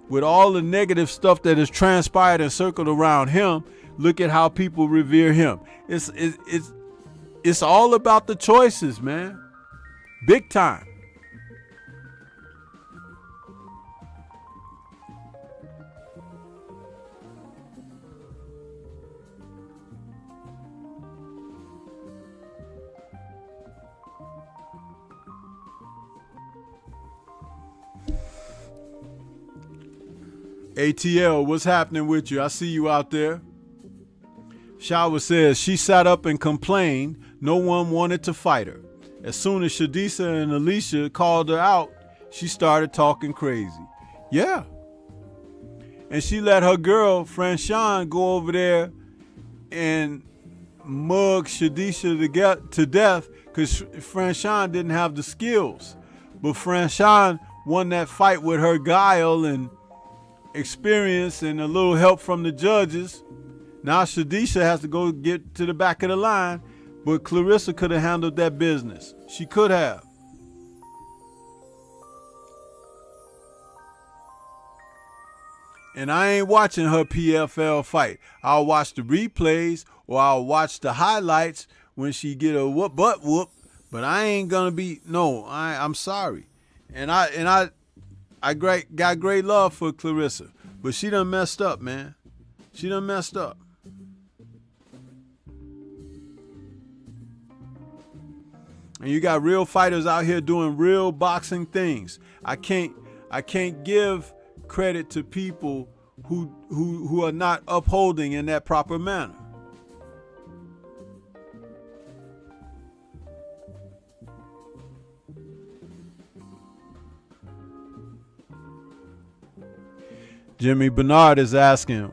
with all the negative stuff that has transpired and circled around him, look at how people revere him. It's all about the choices, man. Big time. ATL, what's happening with you? I see you out there. Shawa says she sat up and complained no one wanted to fight her. As soon as Shadisa and Alicia called her out, she started talking crazy. Yeah. And she let her girl, Franchon, go over there and mug Shadisha to death because Franchon didn't have the skills. But Franchon won that fight with her guile and experience and a little help from the judges. Now Shadisha has to go get to the back of the line, but Clarissa could have handled that business. She could have. And I ain't watching her PFL fight. I'll watch the replays or I'll watch the highlights when she get a butt whoop, but I ain't gonna be, no, I'm sorry. And I got great love for Clarissa, but she done messed up, man. She done messed up. And you got real fighters out here doing real boxing things. I can't give credit to people who are not upholding in that proper manner. Jimmy Bernard is asking,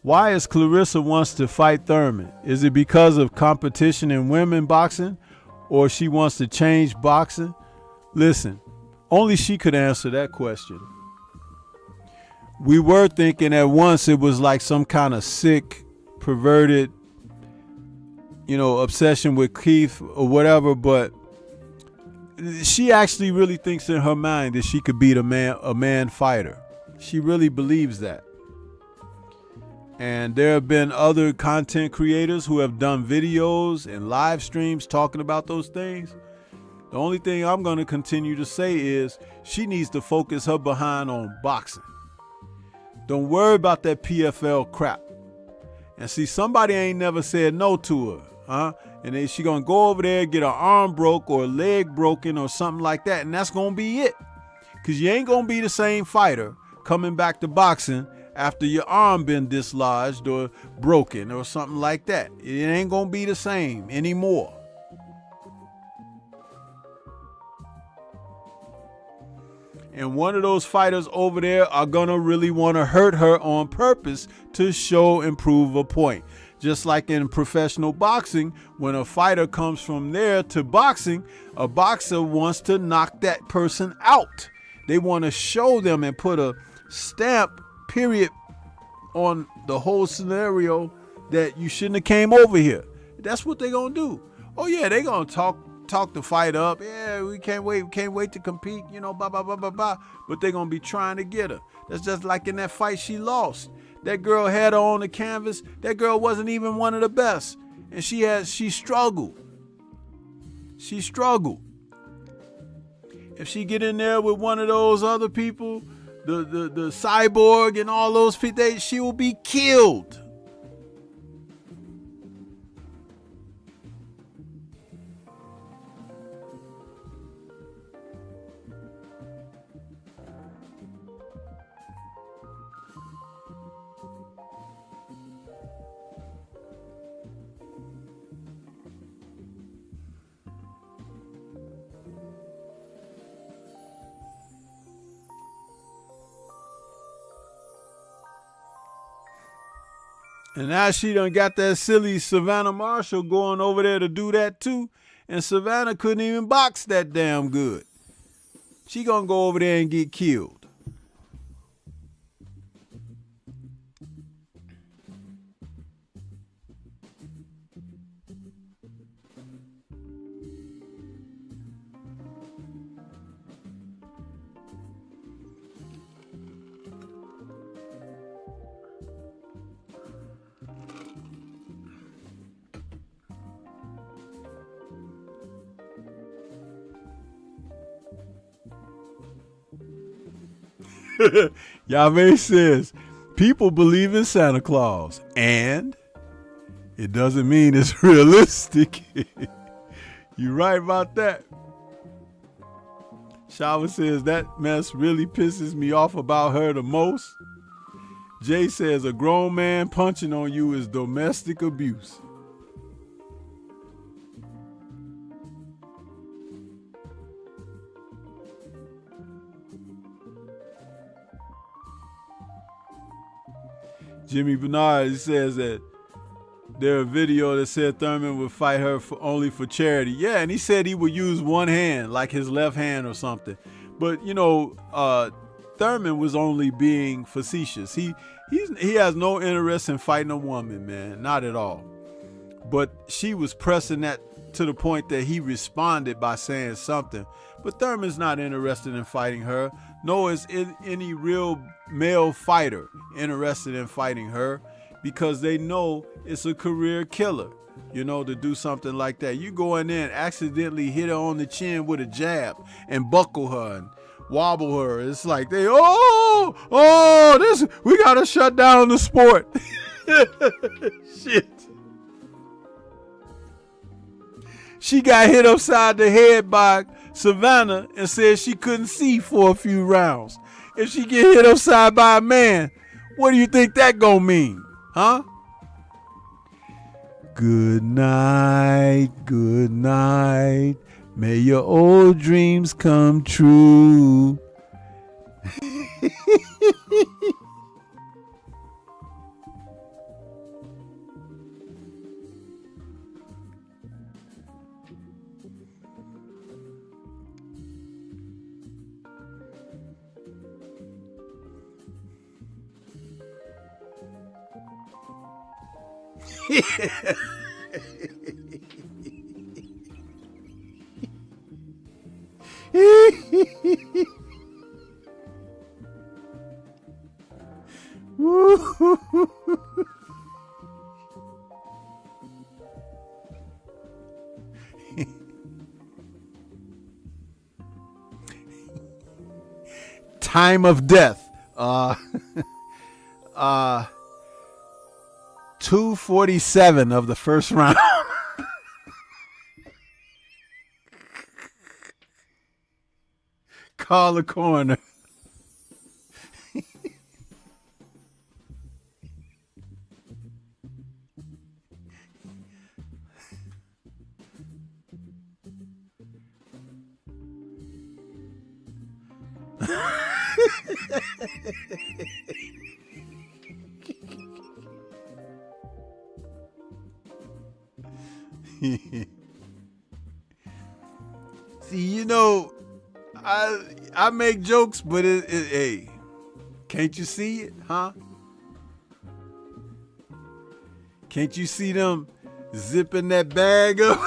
why is Clarissa wants to fight Thurman? Is it because of competition in women boxing, or she wants to change boxing? Listen, only she could answer that question. We were thinking at once it was like some kind of sick, perverted, obsession with Keith or whatever, but she actually really thinks in her mind that she could beat a man fighter. She really believes that. And there have been other content creators who have done videos and live streams talking about those things. The only thing I'm going to continue to say is she needs to focus her behind on boxing. Don't worry about that PFL crap. And see, somebody ain't never said no to her, huh? And then she going to go over there, get her arm broke or a leg broken or something like that. And that's going to be it. Because you ain't going to be the same fighter coming back to boxing after your arm been dislodged or broken or something like that. It ain't gonna be the same anymore. And one of those fighters over there are gonna really want to hurt her on purpose to show and prove a point. Just like in professional boxing, when a fighter comes from there to boxing, a boxer wants to knock that person out. They want to show them and put a stamp, period, on the whole scenario that you shouldn't have came over here. That's what they're gonna do. Oh yeah, they're gonna talk talk the fight up. Yeah, we can't wait to compete, you know, blah, blah, blah, blah, blah. But they're going to be trying to get her. That's just like in that fight she lost. That girl had her on the canvas. That girl wasn't even one of the best. And she struggled. She struggled. If she get in there with one of those other people, the cyborg and all those people, she will be killed. And now she done got that silly Savannah Marshall going over there to do that too. And Savannah couldn't even box that damn good. She gonna go over there and get killed. Yahweh says, people believe in Santa Claus, and it doesn't mean it's realistic. You're right about that. Shava says, that mess really pisses me off about her the most. Jay says, a grown man punching on you is domestic abuse. Jimmy Bernard, he says that there's a video that said Thurman would fight her only for charity. Yeah, and he said he would use one hand, like his left hand or something. But, you know, Thurman was only being facetious. He has no interest in fighting a woman, man, not at all. But she was pressing that to the point that he responded by saying something. But Thurman's not interested in fighting her, nor is any real male fighter interested in fighting her, because they know it's a career killer, you know, to do something like that. You go in there and accidentally hit her on the chin with a jab and buckle her and wobble her. It's like we gotta shut down the sport. Shit. She got hit upside the head by Savannah and said she couldn't see for a few rounds. If she get hit upside by a man, what do you think that gonna mean? Huh? Good night, good night. May your old dreams come true. Time of death. 2:47 of the first round. Call the coroner. See, you know, I make jokes, but hey, can't you see it, huh? Can't you see them zipping that bag up?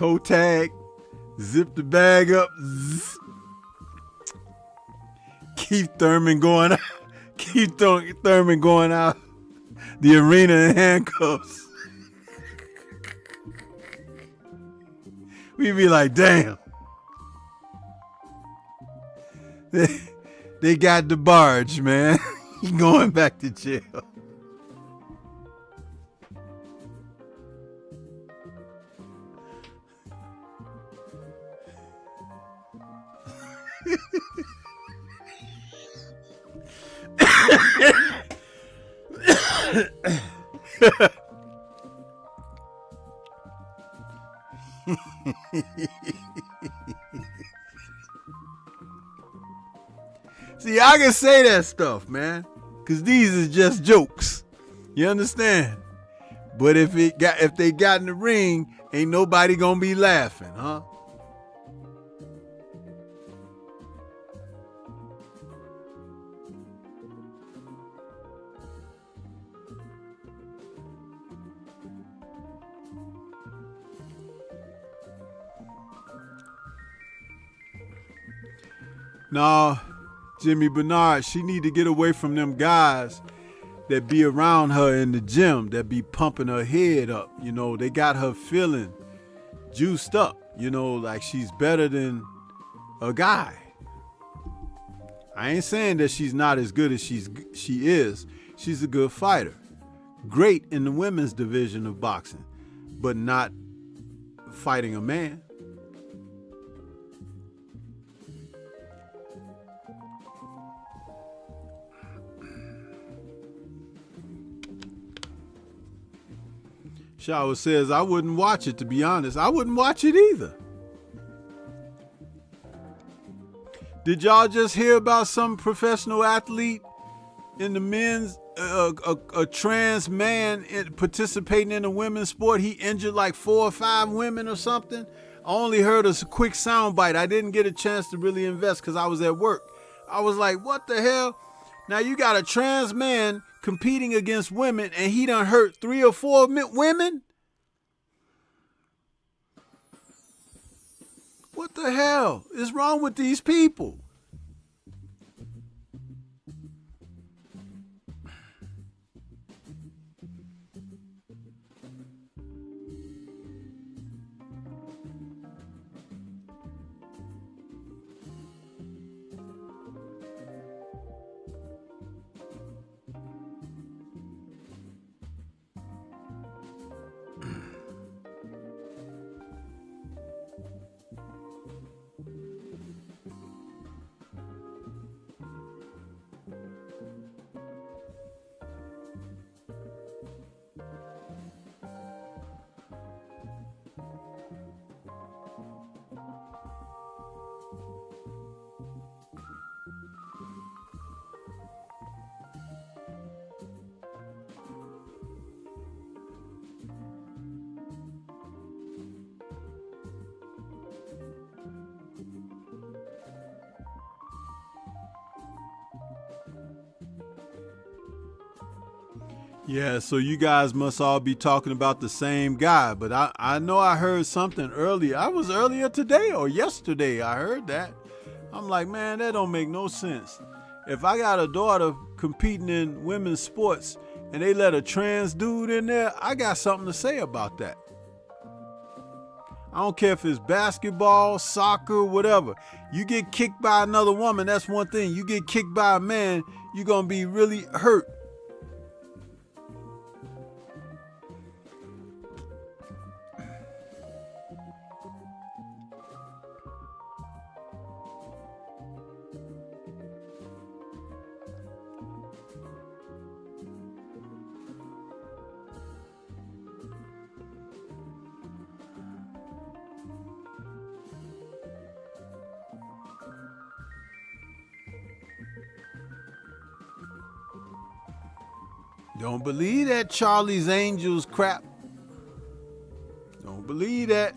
toe tag, zip the bag up, zzz. Keith Thurman going out. Keith Thurman going out the arena in handcuffs. We be like, damn. They got the barge, man. He going back to jail. See, I can say that stuff, man, because these is just jokes. You understand? But if they got in the ring, ain't nobody gonna be laughing, huh? No, Jimmy Bernard, she need to get away from them guys that be around her in the gym, that be pumping her head up. You know, they got her feeling juiced up, you know, like she's better than a guy. I ain't saying that she's not as good as she is. She's a good fighter. Great in the women's division of boxing, but not fighting a man. Shower says, I wouldn't watch it, to be honest. I wouldn't watch it either. Did y'all just hear about some professional athlete in the men's, a trans man participating in a women's sport? He injured like 4 or 5 women or something. I only heard a quick sound bite. I didn't get a chance to really invest because I was at work. I was like, what the hell? Now you got a trans man competing against women and he done hurt 3 or 4 women? What the hell is wrong with these people? Yeah, so you guys must all be talking about the same guy, but I know I heard something earlier. I was earlier today or yesterday I heard that. I'm like, man, that don't make no sense. If I got a daughter competing in women's sports and they let a trans dude in there, I got something to say about that. I don't care if it's basketball, soccer, whatever. You get kicked by another woman, that's one thing. You get kicked by a man, you're going to be really hurt. Don't believe that Charlie's Angels crap. Don't believe that.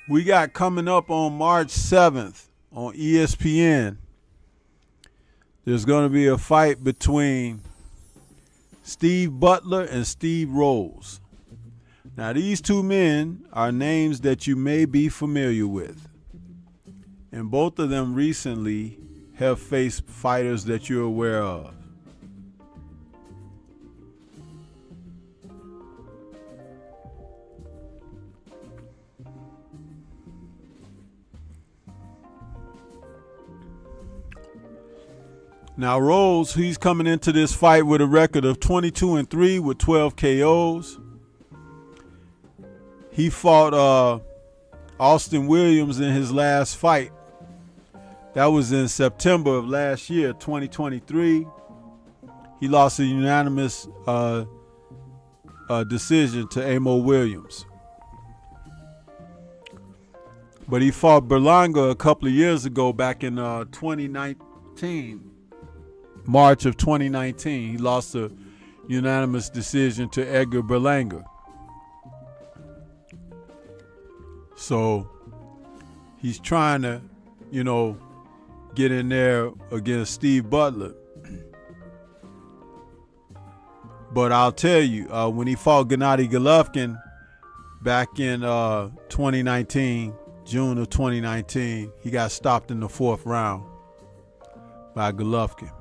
we got coming up on March 7th on ESPN. There's going to be a fight between Steve Butler and Steve Rose. Now, these two men are names that you may be familiar with. And both of them recently have faced fighters that you're aware of. Now, Rose, he's coming into this fight with a record of 22-3 with 12 KOs. He fought Austin Williams in his last fight. That was in September of last year, 2023. He lost a unanimous decision to Amo Williams. But he fought Berlanga a couple of years ago, back in 2019. March of 2019, he lost a unanimous decision to Edgar Berlanga. So he's trying to, get in there against Steve Butler. But I'll tell you, when he fought Gennady Golovkin back in 2019, June of 2019, he got stopped in the 4th round by Golovkin.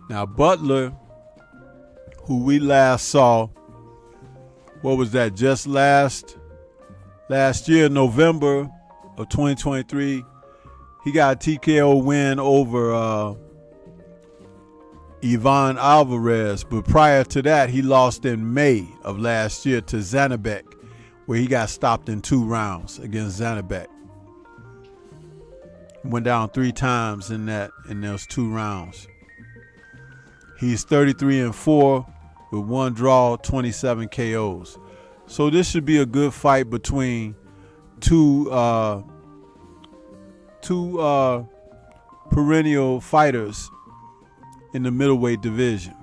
Now, Butler, who we last saw, what was that, just last year, November of 2023, he got a TKO win over Ivan Alvarez. But prior to that, he lost in May of last year to Zanabek, where he got stopped in 2 rounds against Zanabek. Went down 3 times in those 2 rounds. He's 33-4 with 1 draw, 27 KOs. So this should be a good fight between two perennial fighters in the middleweight division.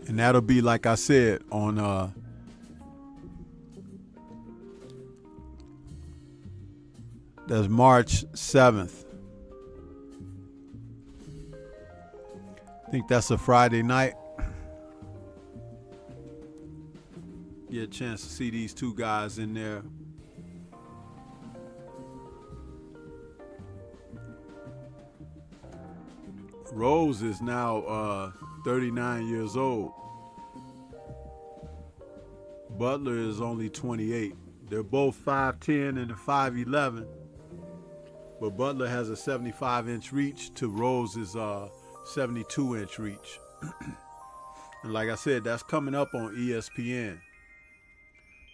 And that'll be, like I said, on that's March 7th. I think that's a Friday night. Get a chance to see these two guys in there. Rose is now 39 years old. Butler is only 28. They're both 5'10 and 5'11. But Butler has a 75-inch reach to Rose's 72-inch reach. And like I said, that's coming up on ESPN.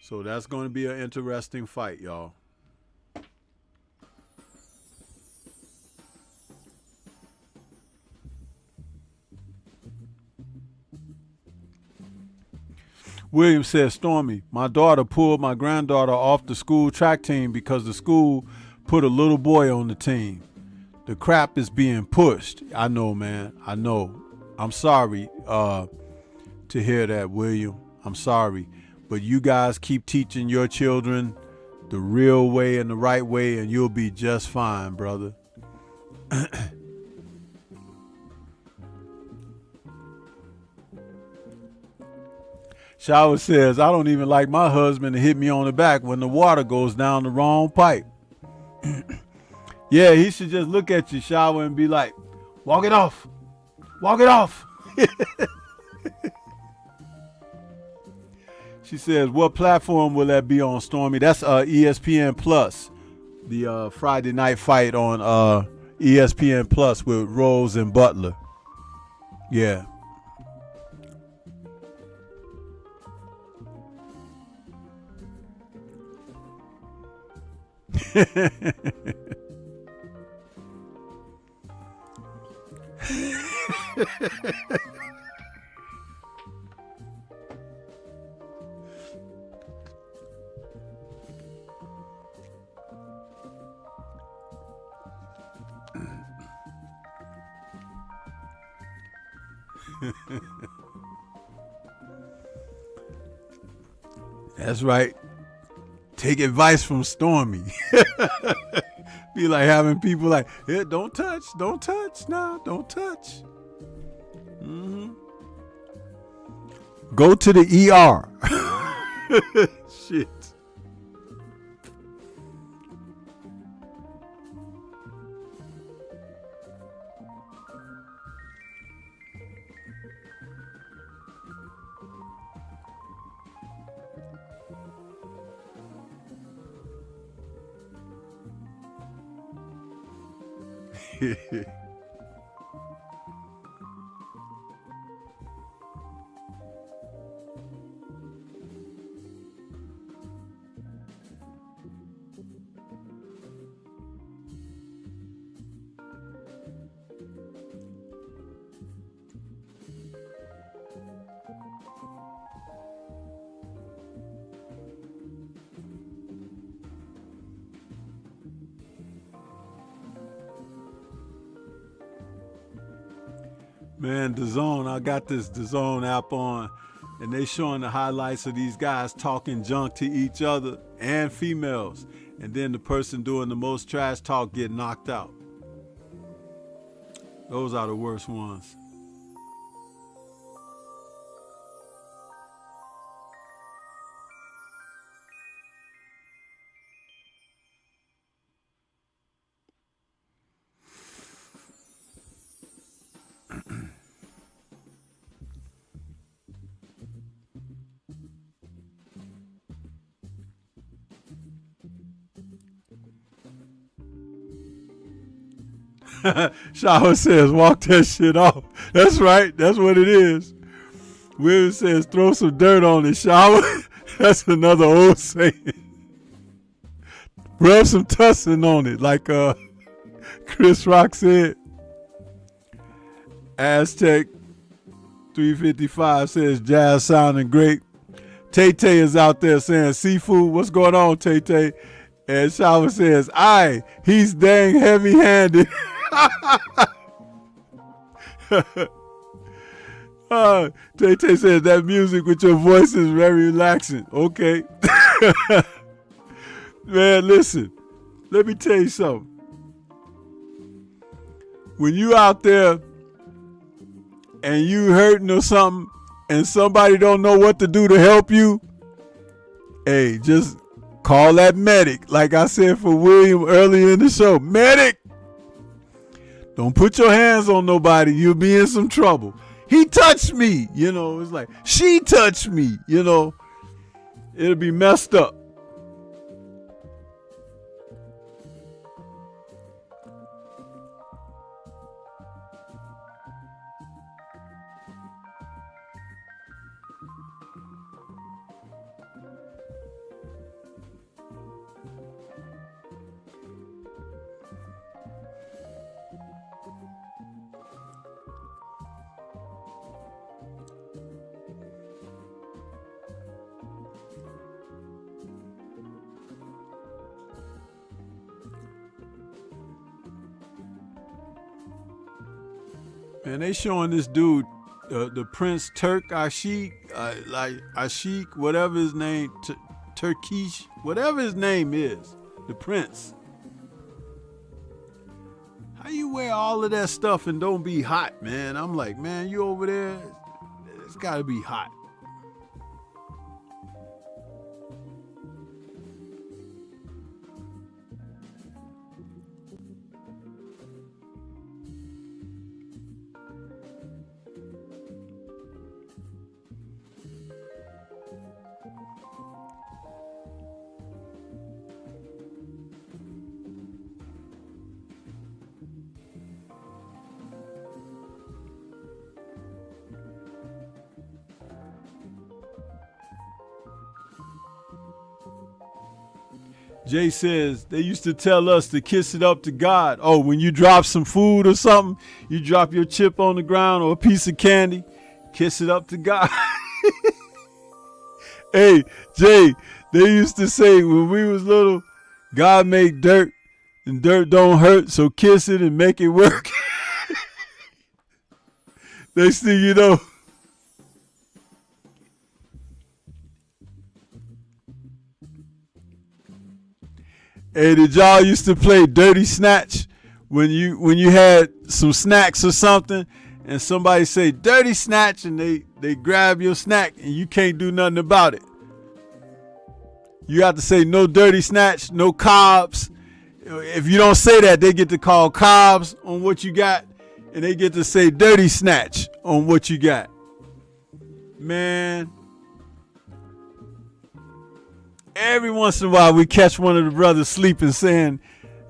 So that's going to be an interesting fight, y'all. William says, Stormy, my daughter pulled my granddaughter off the school track team because the school put a little boy on the team. The crap is being pushed. I know, man. I know. I'm sorry to hear that, William. I'm sorry. But you guys keep teaching your children the real way and the right way, and you'll be just fine, brother. Shower says, I don't even like my husband to hit me on the back when the water goes down the wrong pipe. Yeah, he should just look at you, Shower, and be like, walk it off. Walk it off. She says, what platform will that be on, Stormy? That's ESPN Plus, the Friday night fight on ESPN Plus with Rose and Butler. Yeah. That's right. Take advice from Stormy. Be like having people like, yeah, don't touch, no, don't touch. Go to the ER. Shit. Man, DAZN, I got this DAZN app on, and they showing the highlights of these guys talking junk to each other and females, and then the person doing the most trash talk get knocked out. Those are the worst ones. Shower says, walk that shit off. That's right. That's what it is. Will says, throw some dirt on it, Shower. That's another old saying. Rub some tussin on it, like Chris Rock said. Aztec 355 says, jazz sounding great. Tay-Tay is out there saying, seafood, what's going on, Tay-Tay? And Shower says, aye, he's dang heavy-handed. Tay-Tay says, that music with your voice is very relaxing. Okay. Man, listen, let me tell you something. When you out there and you hurting or something and somebody don't know what to do to help you, hey, just call that medic. Like I said for William earlier in the show, medic. Don't put your hands on nobody. You'll be in some trouble. He touched me. You know, it's like, she touched me. You know, it'll be messed up. And they showing this dude, the Prince Turk Ashik, like Ashik, whatever his name, Turkish, whatever his name is, the Prince. How you wear all of that stuff and don't be hot, man? I'm like, man, you over there, it's gotta be hot. Jay says, they used to tell us to kiss it up to God. Oh, when you drop some food or something, you drop your chip on the ground or a piece of candy, kiss it up to God. Hey, Jay, they used to say when we was little, God made dirt and dirt don't hurt, so kiss it and make it work. Next thing you know, Hey, did y'all used to play Dirty Snatch when you had some snacks or something, and somebody say Dirty Snatch, and they grab your snack and you can't do nothing about it? You have to say no dirty snatch, no cobs. If you don't say that, they get to call cobs on what you got, and they get to say dirty snatch on what you got. Man, every once in a while we catch one of the brothers sleeping, saying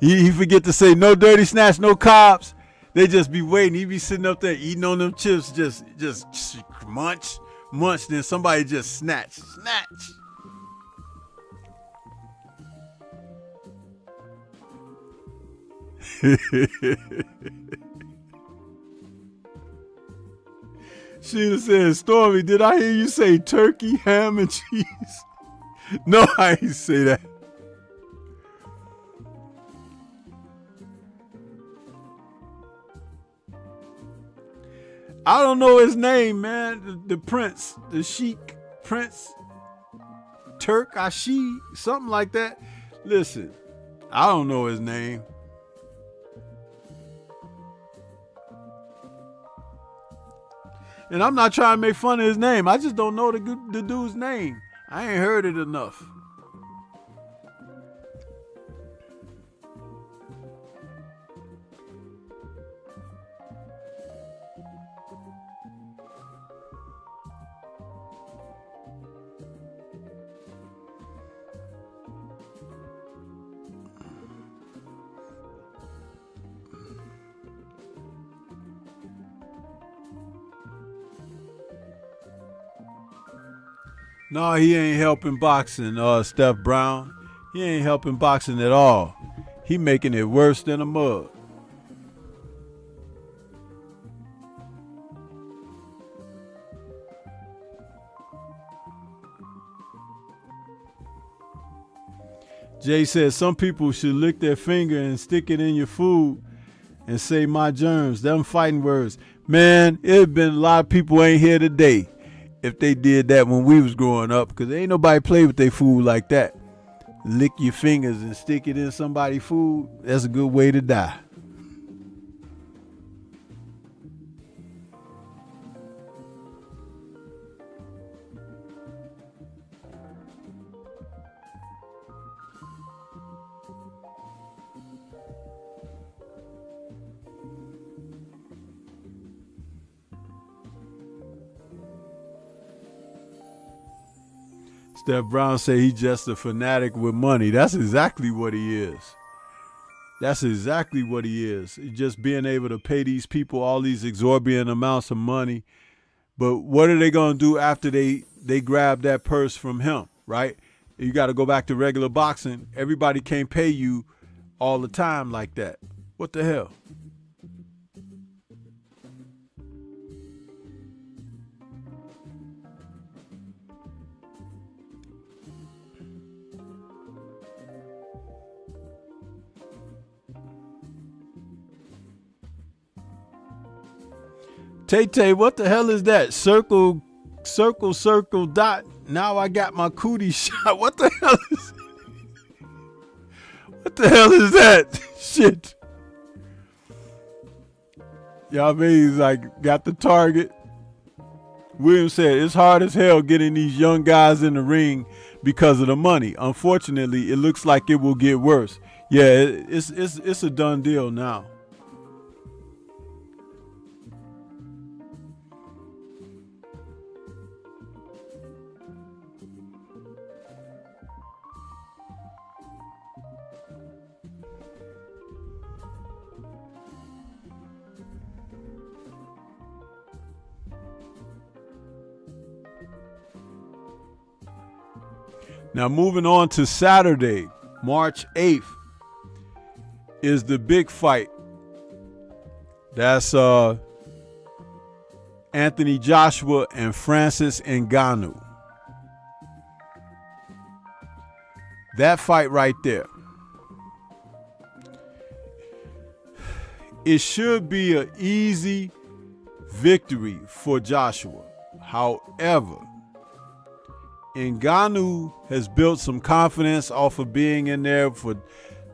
he forget to say no dirty snatch, no cobs. They just be waiting. He be sitting up there eating on them chips, just munch. Then somebody just snatch. Sheila says, Stormy, did I hear you say turkey, ham, and cheese? No, I didn't say that. I don't know his name, man. The prince, the sheik prince, Turk Ashi, something like that. Listen, I don't know his name. And I'm not trying to make fun of his name. I just don't know the dude's name. I ain't heard it enough. No, he ain't helping boxing, Steph Brown. He ain't helping boxing at all. He making it worse than a mug. Jay says some people should lick their finger and stick it in your food and say my germs. Them fighting words. Man, it have been a lot of people ain't here today if they did that when we was growing up, because ain't nobody play with their food like that. Lick your fingers and stick it in somebody's food. That's a good way to die. Steph Brown say he just a fanatic with money. That's exactly what he is. That's exactly what he is. Just being able to pay these people all these exorbitant amounts of money. But what are they going to do after they grab that purse from him, right? You got to go back to regular boxing. Everybody can't pay you all the time like that. What the hell? Tay, what the hell is that? Circle, dot. Now I got my cootie shot. What the hell is What the hell is that? Shit. Y'all mean he's like got the target. William said it's hard as hell getting these young guys in the ring because of the money. Unfortunately, it looks like it will get worse. Yeah, it's a done deal now. Now, moving on to Saturday, March 8th, is the big fight. That's Anthony Joshua and Francis Ngannou. That fight right there. It should be an easy victory for Joshua. However, Ngannou has built some confidence off of being in there for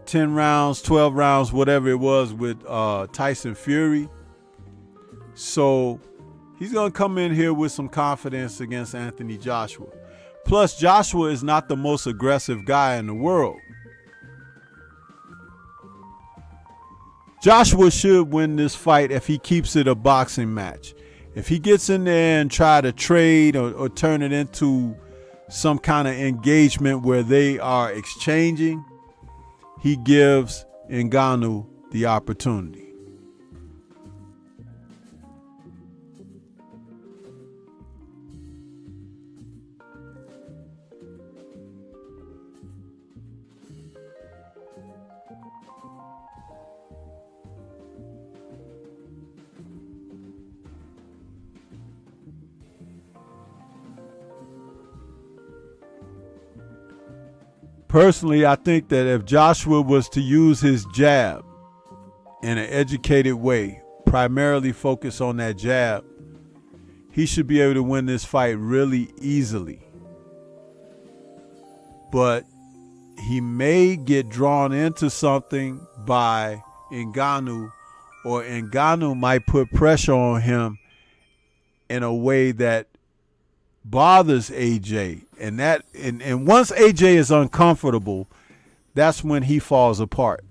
10 rounds, 12 rounds, whatever it was with Tyson Fury. So he's going to come in here with some confidence against Anthony Joshua. Plus, Joshua is not the most aggressive guy in the world. Joshua should win this fight if he keeps it a boxing match. If he gets in there and try to trade or turn it into some kind of engagement where they are exchanging, he gives Ngannou the opportunity. Personally, I think that if Joshua was to use his jab in an educated way, primarily focus on that jab, he should be able to win this fight really easily. But he may get drawn into something by Ngannou, or Ngannou might put pressure on him in a way that bothers AJ. And once AJ is uncomfortable, that's when he falls apart.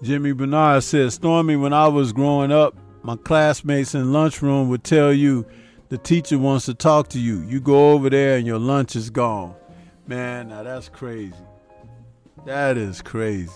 Jimmy Bernard says, Stormy, when I was growing up, my classmates in lunchroom would tell you the teacher wants to talk to you. You go over there and your lunch is gone. Man, now that's crazy. That is crazy.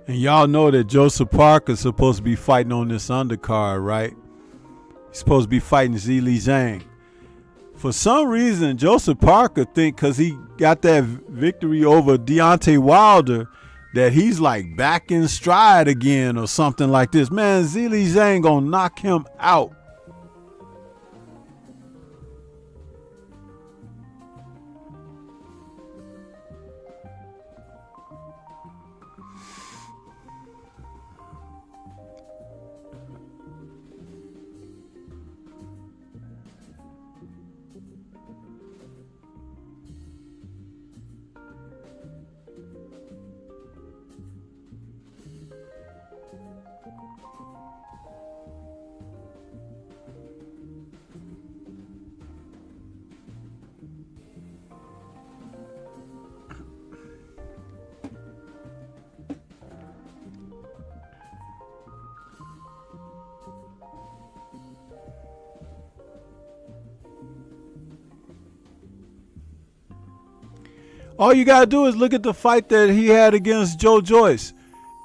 And y'all know that Joseph Parker's supposed to be fighting on this undercard, right? He's supposed to be fighting Zhilei Zhang. For some reason, Joseph Parker think because he got that victory over Deontay Wilder that he's like back in stride again or something like this. Man, Zhilei Zhang gonna knock him out. All you got to do is look at the fight that he had against Joe Joyce.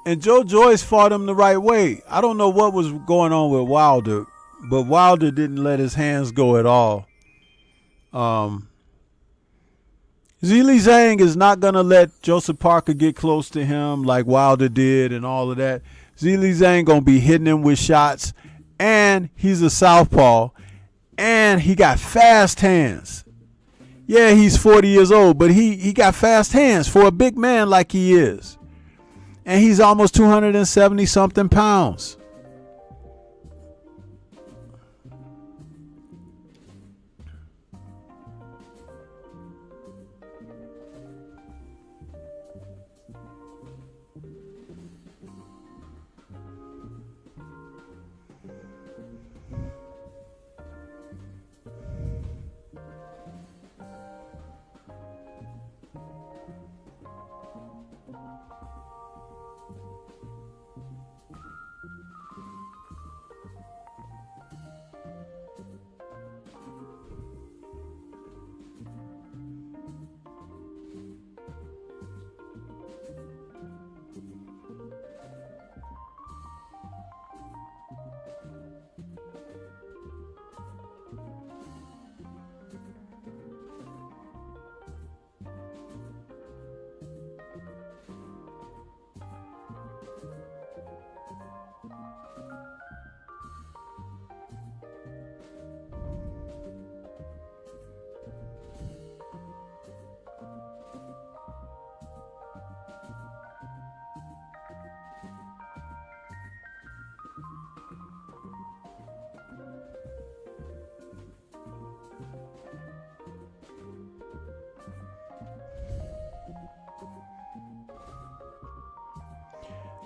And Joe Joyce fought him the right way. I don't know what was going on with Wilder, but Wilder didn't let his hands go at all. Zhilei Zhang is not going to let Joseph Parker get close to him like Wilder did and all of that. Zhilei Zhang going to be hitting him with shots. And he's a southpaw. And he got fast hands. Yeah, he's 40 years old, but he got fast hands for a big man like he is. And he's almost 270 something pounds.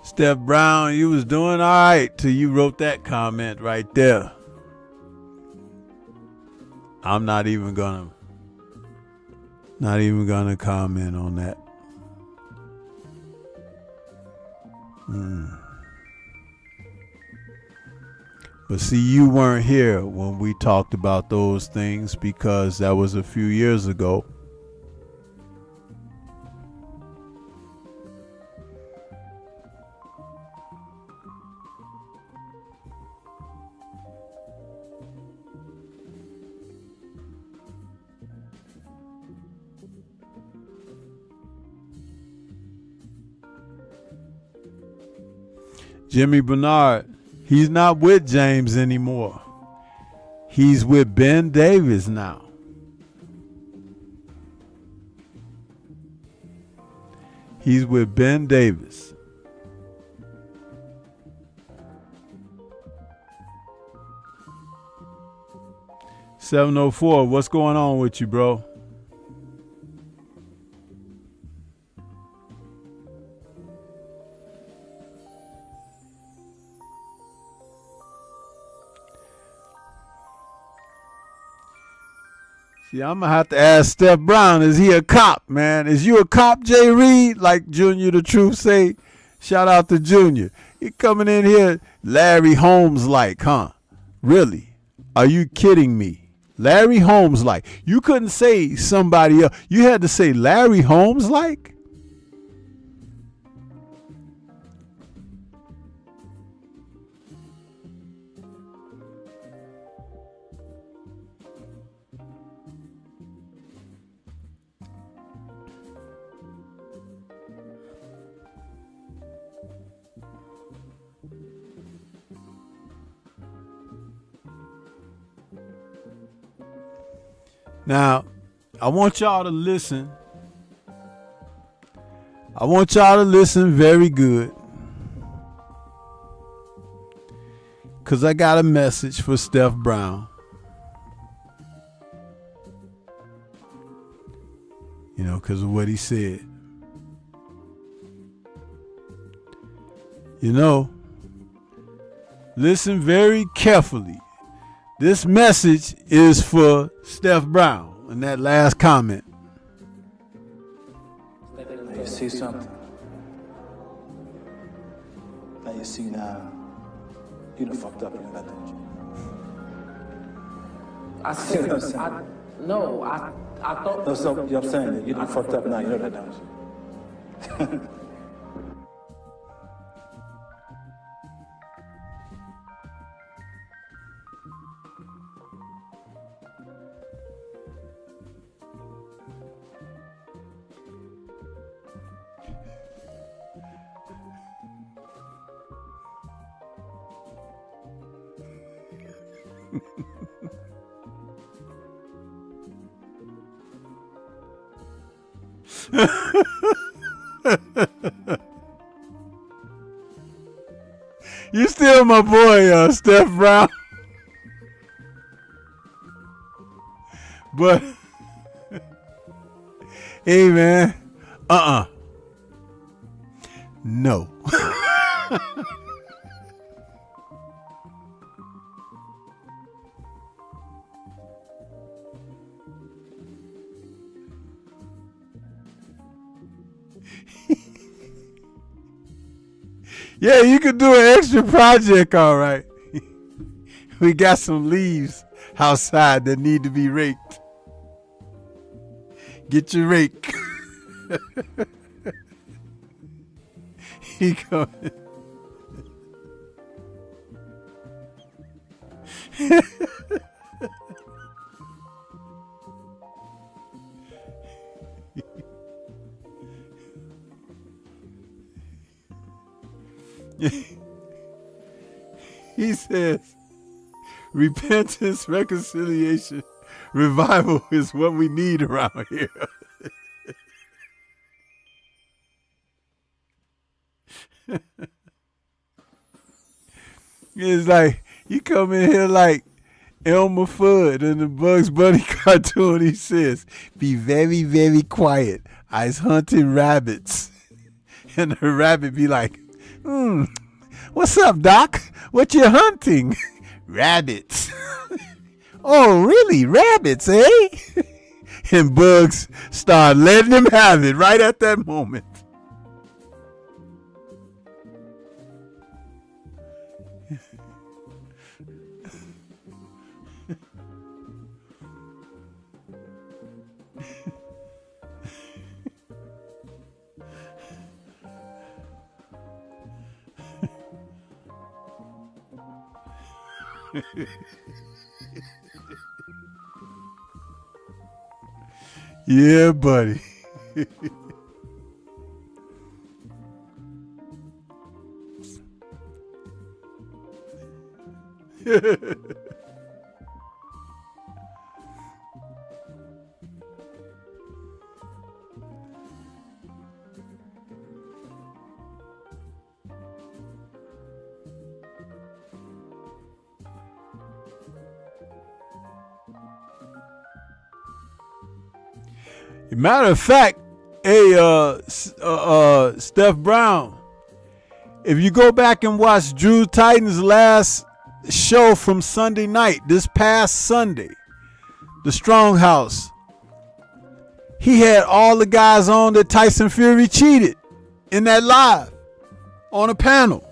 Steph Brown, you was doing all right till you wrote that comment right there. I'm not even gonna comment on that. But see, you weren't here when we talked about those things because that was a few years ago. Jimmy Bernard, he's not with James anymore. He's with Ben Davis now. He's with Ben Davis. $704, what's going on with you, bro? See, I'm going to have to ask Steph Brown, is he a cop, man? Is you a cop, Jay Reed? Like Junior the Truth say, shout out to Junior. He coming in here Larry Holmes like, huh? Really? Are you kidding me? Larry Holmes like. You couldn't say somebody else. You had to say Larry Holmes like? Now, I want y'all to listen. I want y'all to listen very good. Because I got a message for Steph Brown. You know, because of what he said. You know, listen very carefully. This message is for Steph Brown in that last comment. Now you see something. Now you see now. You done fucked up and got that. I said, I thought. No, so, you know what I'm saying? You done fucked up now, you know that, don't you? You still my boy, Steph Brown. But hey, man, no. Yeah, you could do an extra project, all right. We got some leaves outside that need to be raked. Get your rake. He coming. He says, repentance, reconciliation, revival is what we need around here. It's like, you come in here like Elmer Fudd in the Bugs Bunny cartoon. He says, be very, very quiet. I's hunting rabbits. And the rabbit be like, what's up, Doc? What you hunting? Rabbits. Oh, really? Rabbits, eh? And Bugs start letting him have it right at that moment. Yeah, buddy. Matter of fact, Steph Brown, if you go back and watch Drew Titan's last show from Sunday night, this past Sunday, the Strong House, he had all the guys on that Tyson Fury cheated in that live on a panel.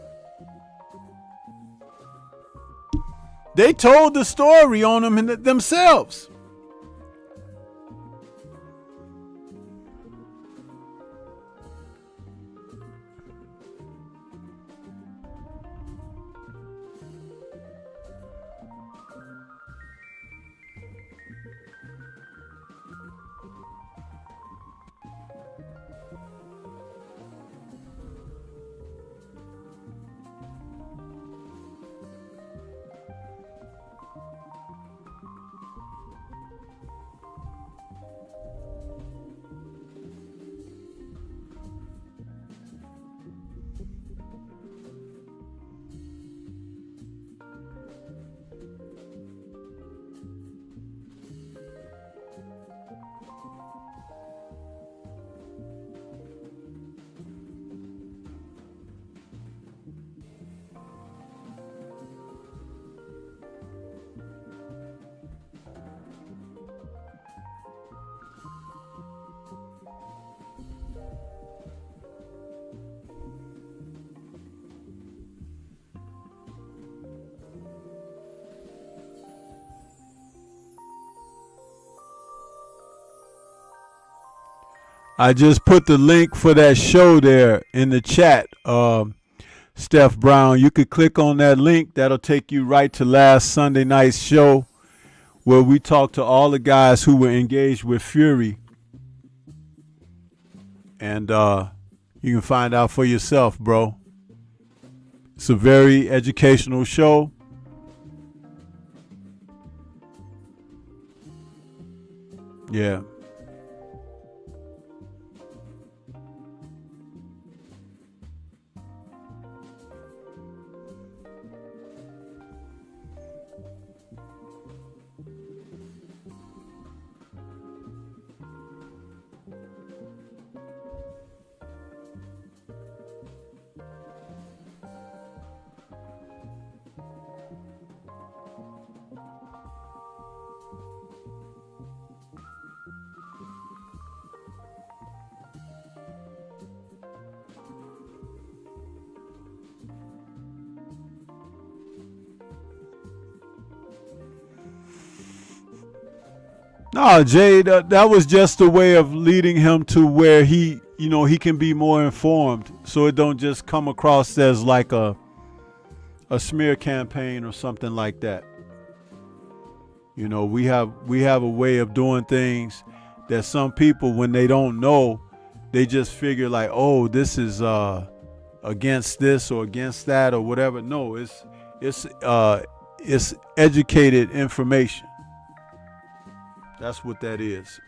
They told the story on them themselves. I just put the link for that show there in the chat, Steph Brown. You could click on that link. That'll take you right to last Sunday night's show where we talked to all the guys who were engaged with Fury. And you can find out for yourself, bro. It's a very educational show. Yeah. No, Jay, that was just a way of leading him to where he, he can be more informed, so it don't just come across as like a smear campaign or something like that. We have a way of doing things that some people, when they don't know, they just figure like, oh, this is against this or against that or whatever. No, it's educated information. That's what that is.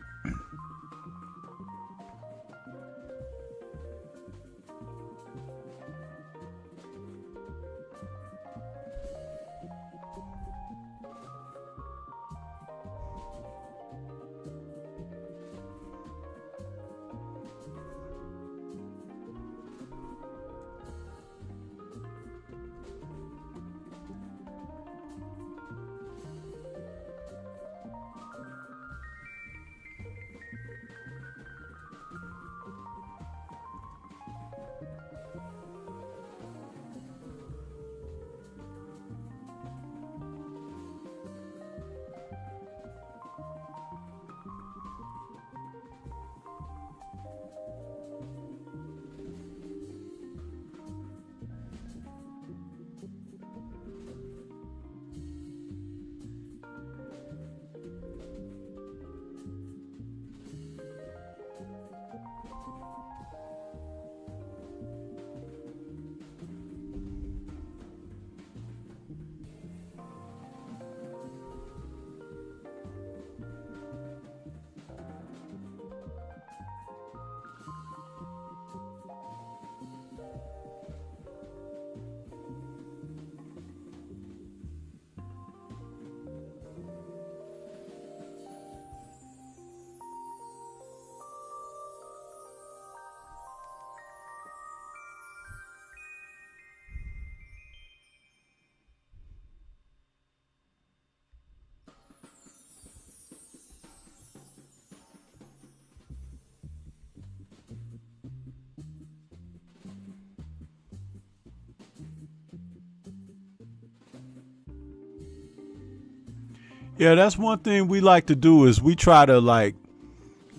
Yeah, that's one thing we like to do is we try to like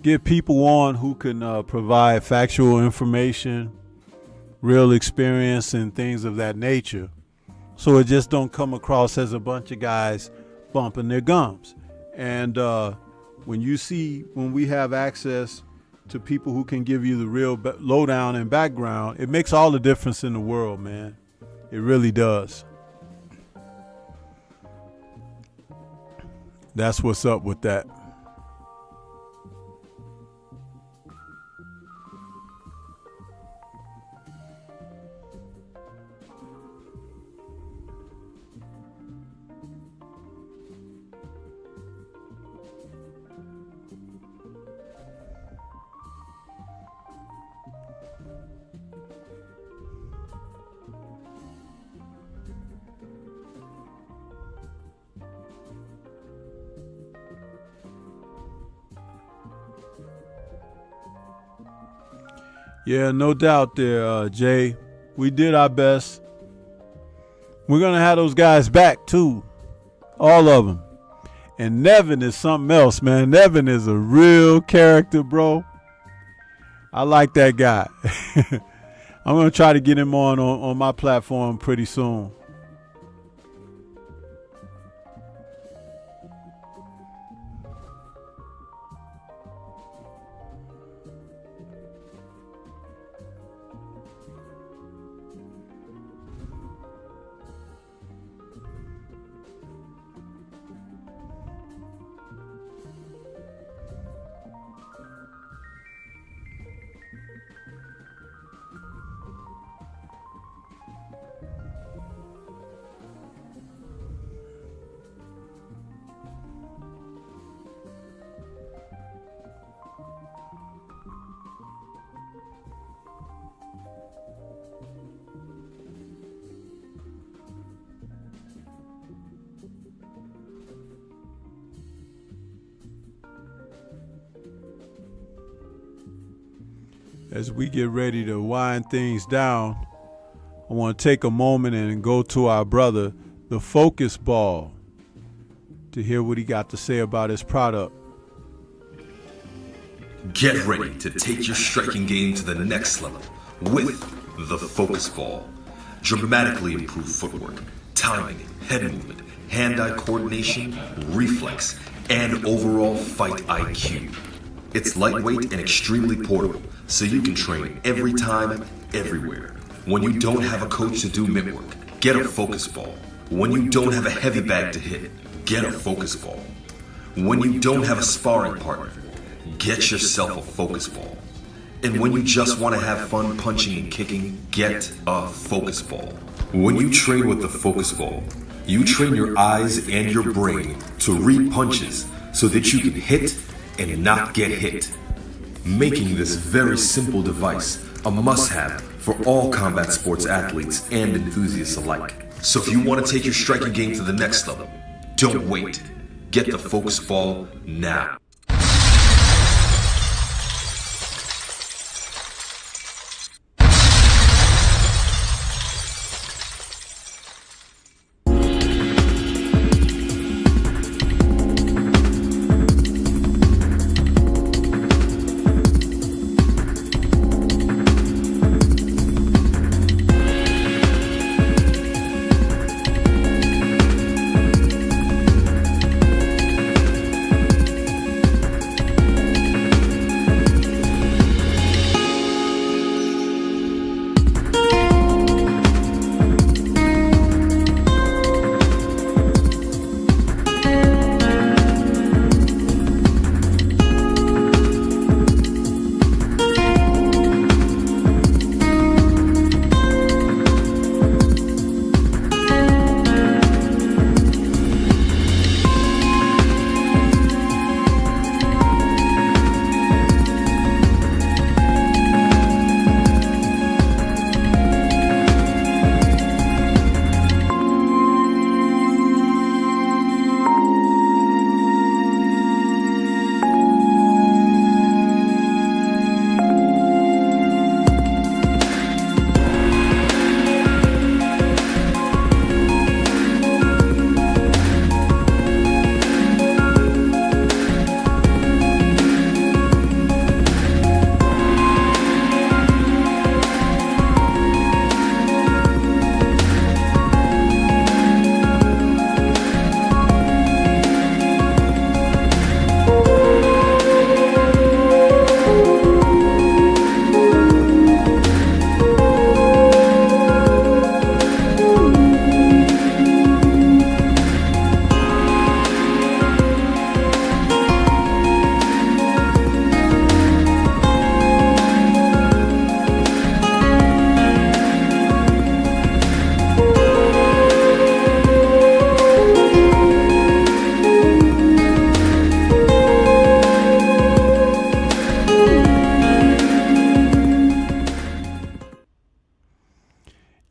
get people on who can provide factual information, real experience, and things of that nature. So it just don't come across as a bunch of guys bumping their gums. And when we have access to people who can give you the real lowdown and background, it makes all the difference in the world, man. It really does. That's what's up with that. Yeah, no doubt there, Jay. We did our best. We're going to have those guys back, too. All of them. And Nevin is something else, man. Nevin is a real character, bro. I like that guy. I'm going to try to get him on my platform pretty soon. As we get ready to wind things down, I want to take a moment and go to our brother, the Focus Ball, to hear what he got to say about his product. Get ready to take your striking game to the next level with the Focus Ball. Dramatically improved footwork, timing, head movement, hand-eye coordination, reflex, and overall fight IQ. It's lightweight and extremely portable, so you can train every time, everywhere. When you don't have a coach to do mitt work, get a Focus Ball. When you don't have a heavy bag to hit, get a Focus Ball. When you don't have a sparring partner, get yourself a Focus Ball. And when you just want to have fun punching and kicking, get a Focus Ball. When you train with the Focus Ball, you train your eyes and your brain to read punches so that you can hit and not get hit, making this very simple device a must-have for all combat sports athletes and enthusiasts alike. So if you want to take your striking game to the next level, don't wait. Get the Focus Ball now.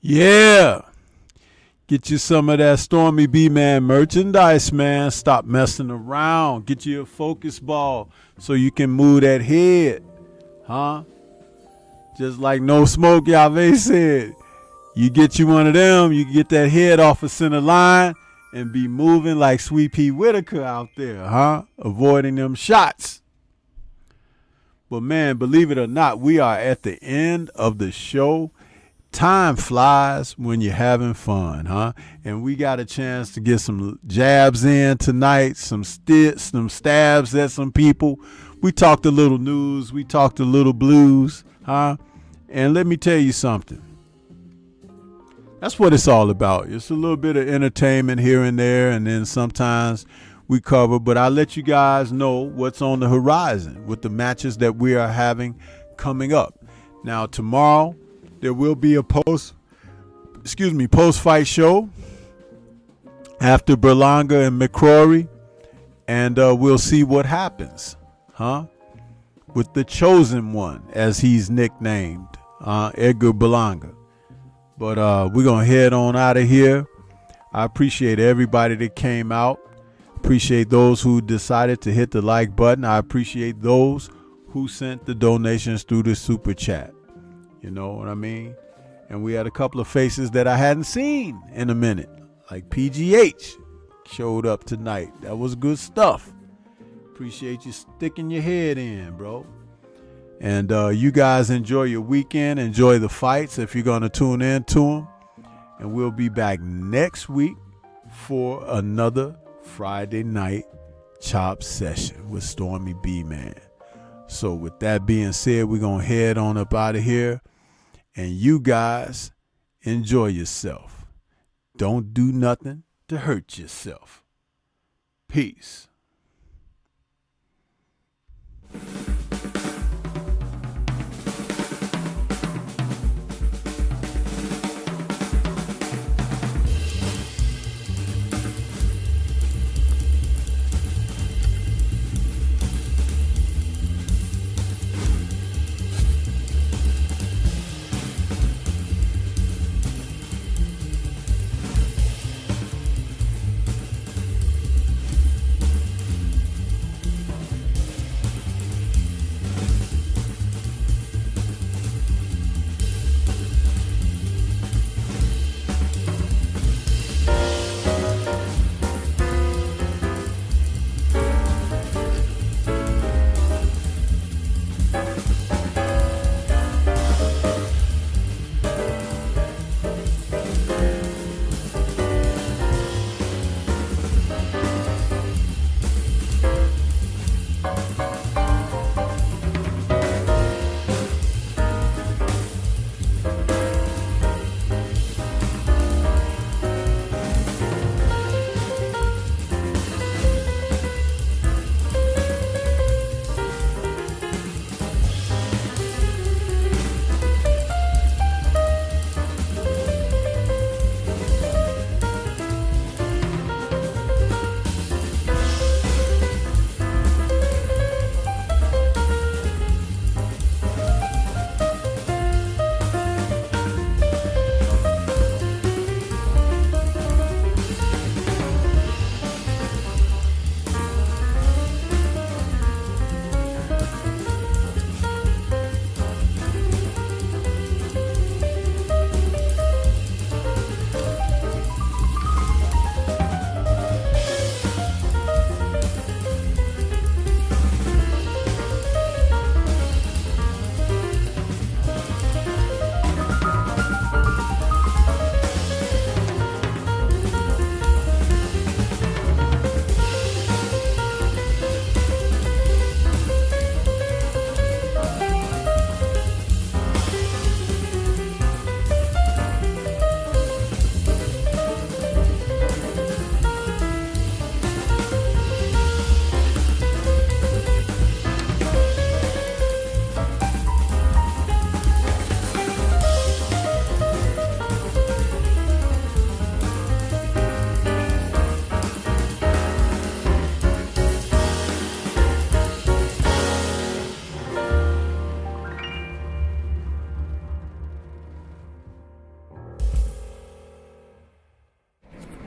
Yeah. Get you some of that Stormybman merchandise, man. Stop messing around. Get you a Focus Ball so you can move that head. Huh? Just like No Smoke Yahweh said. You get you one of them, you get that head off of center line and be moving like Sweet Pea Whitaker out there, huh? Avoiding them shots. But man, believe it or not, we are at the end of the show. Time flies when you're having fun, huh? And we got a chance to get some jabs in tonight, some stabs at some people. We talked a little news, we talked a little blues, huh? And let me tell you something. That's what it's all about. It's a little bit of entertainment here and there, and then sometimes we cover, but I'll let you guys know what's on the horizon with the matches that we are having coming up. Now, tomorrow, there will be a post-fight show after Berlanga and McCrory, and we'll see what happens, huh? With the chosen one, as he's nicknamed, Edgar Berlanga. But we're going to head on out of here. I appreciate everybody that came out. Appreciate those who decided to hit the like button. I appreciate those who sent the donations through the super chat. You know what I mean? And we had a couple of faces that I hadn't seen in a minute. Like PGH showed up tonight. That was good stuff. Appreciate you sticking your head in, bro. And you guys enjoy your weekend. Enjoy the fights if you're going to tune in to them. And we'll be back next week for another Friday night chop session with Stormybman. So with that being said, we're going to head on up out of here. And you guys enjoy yourself. Don't do nothing to hurt yourself. Peace.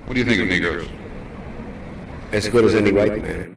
What do you think of Negroes? As good as any white man.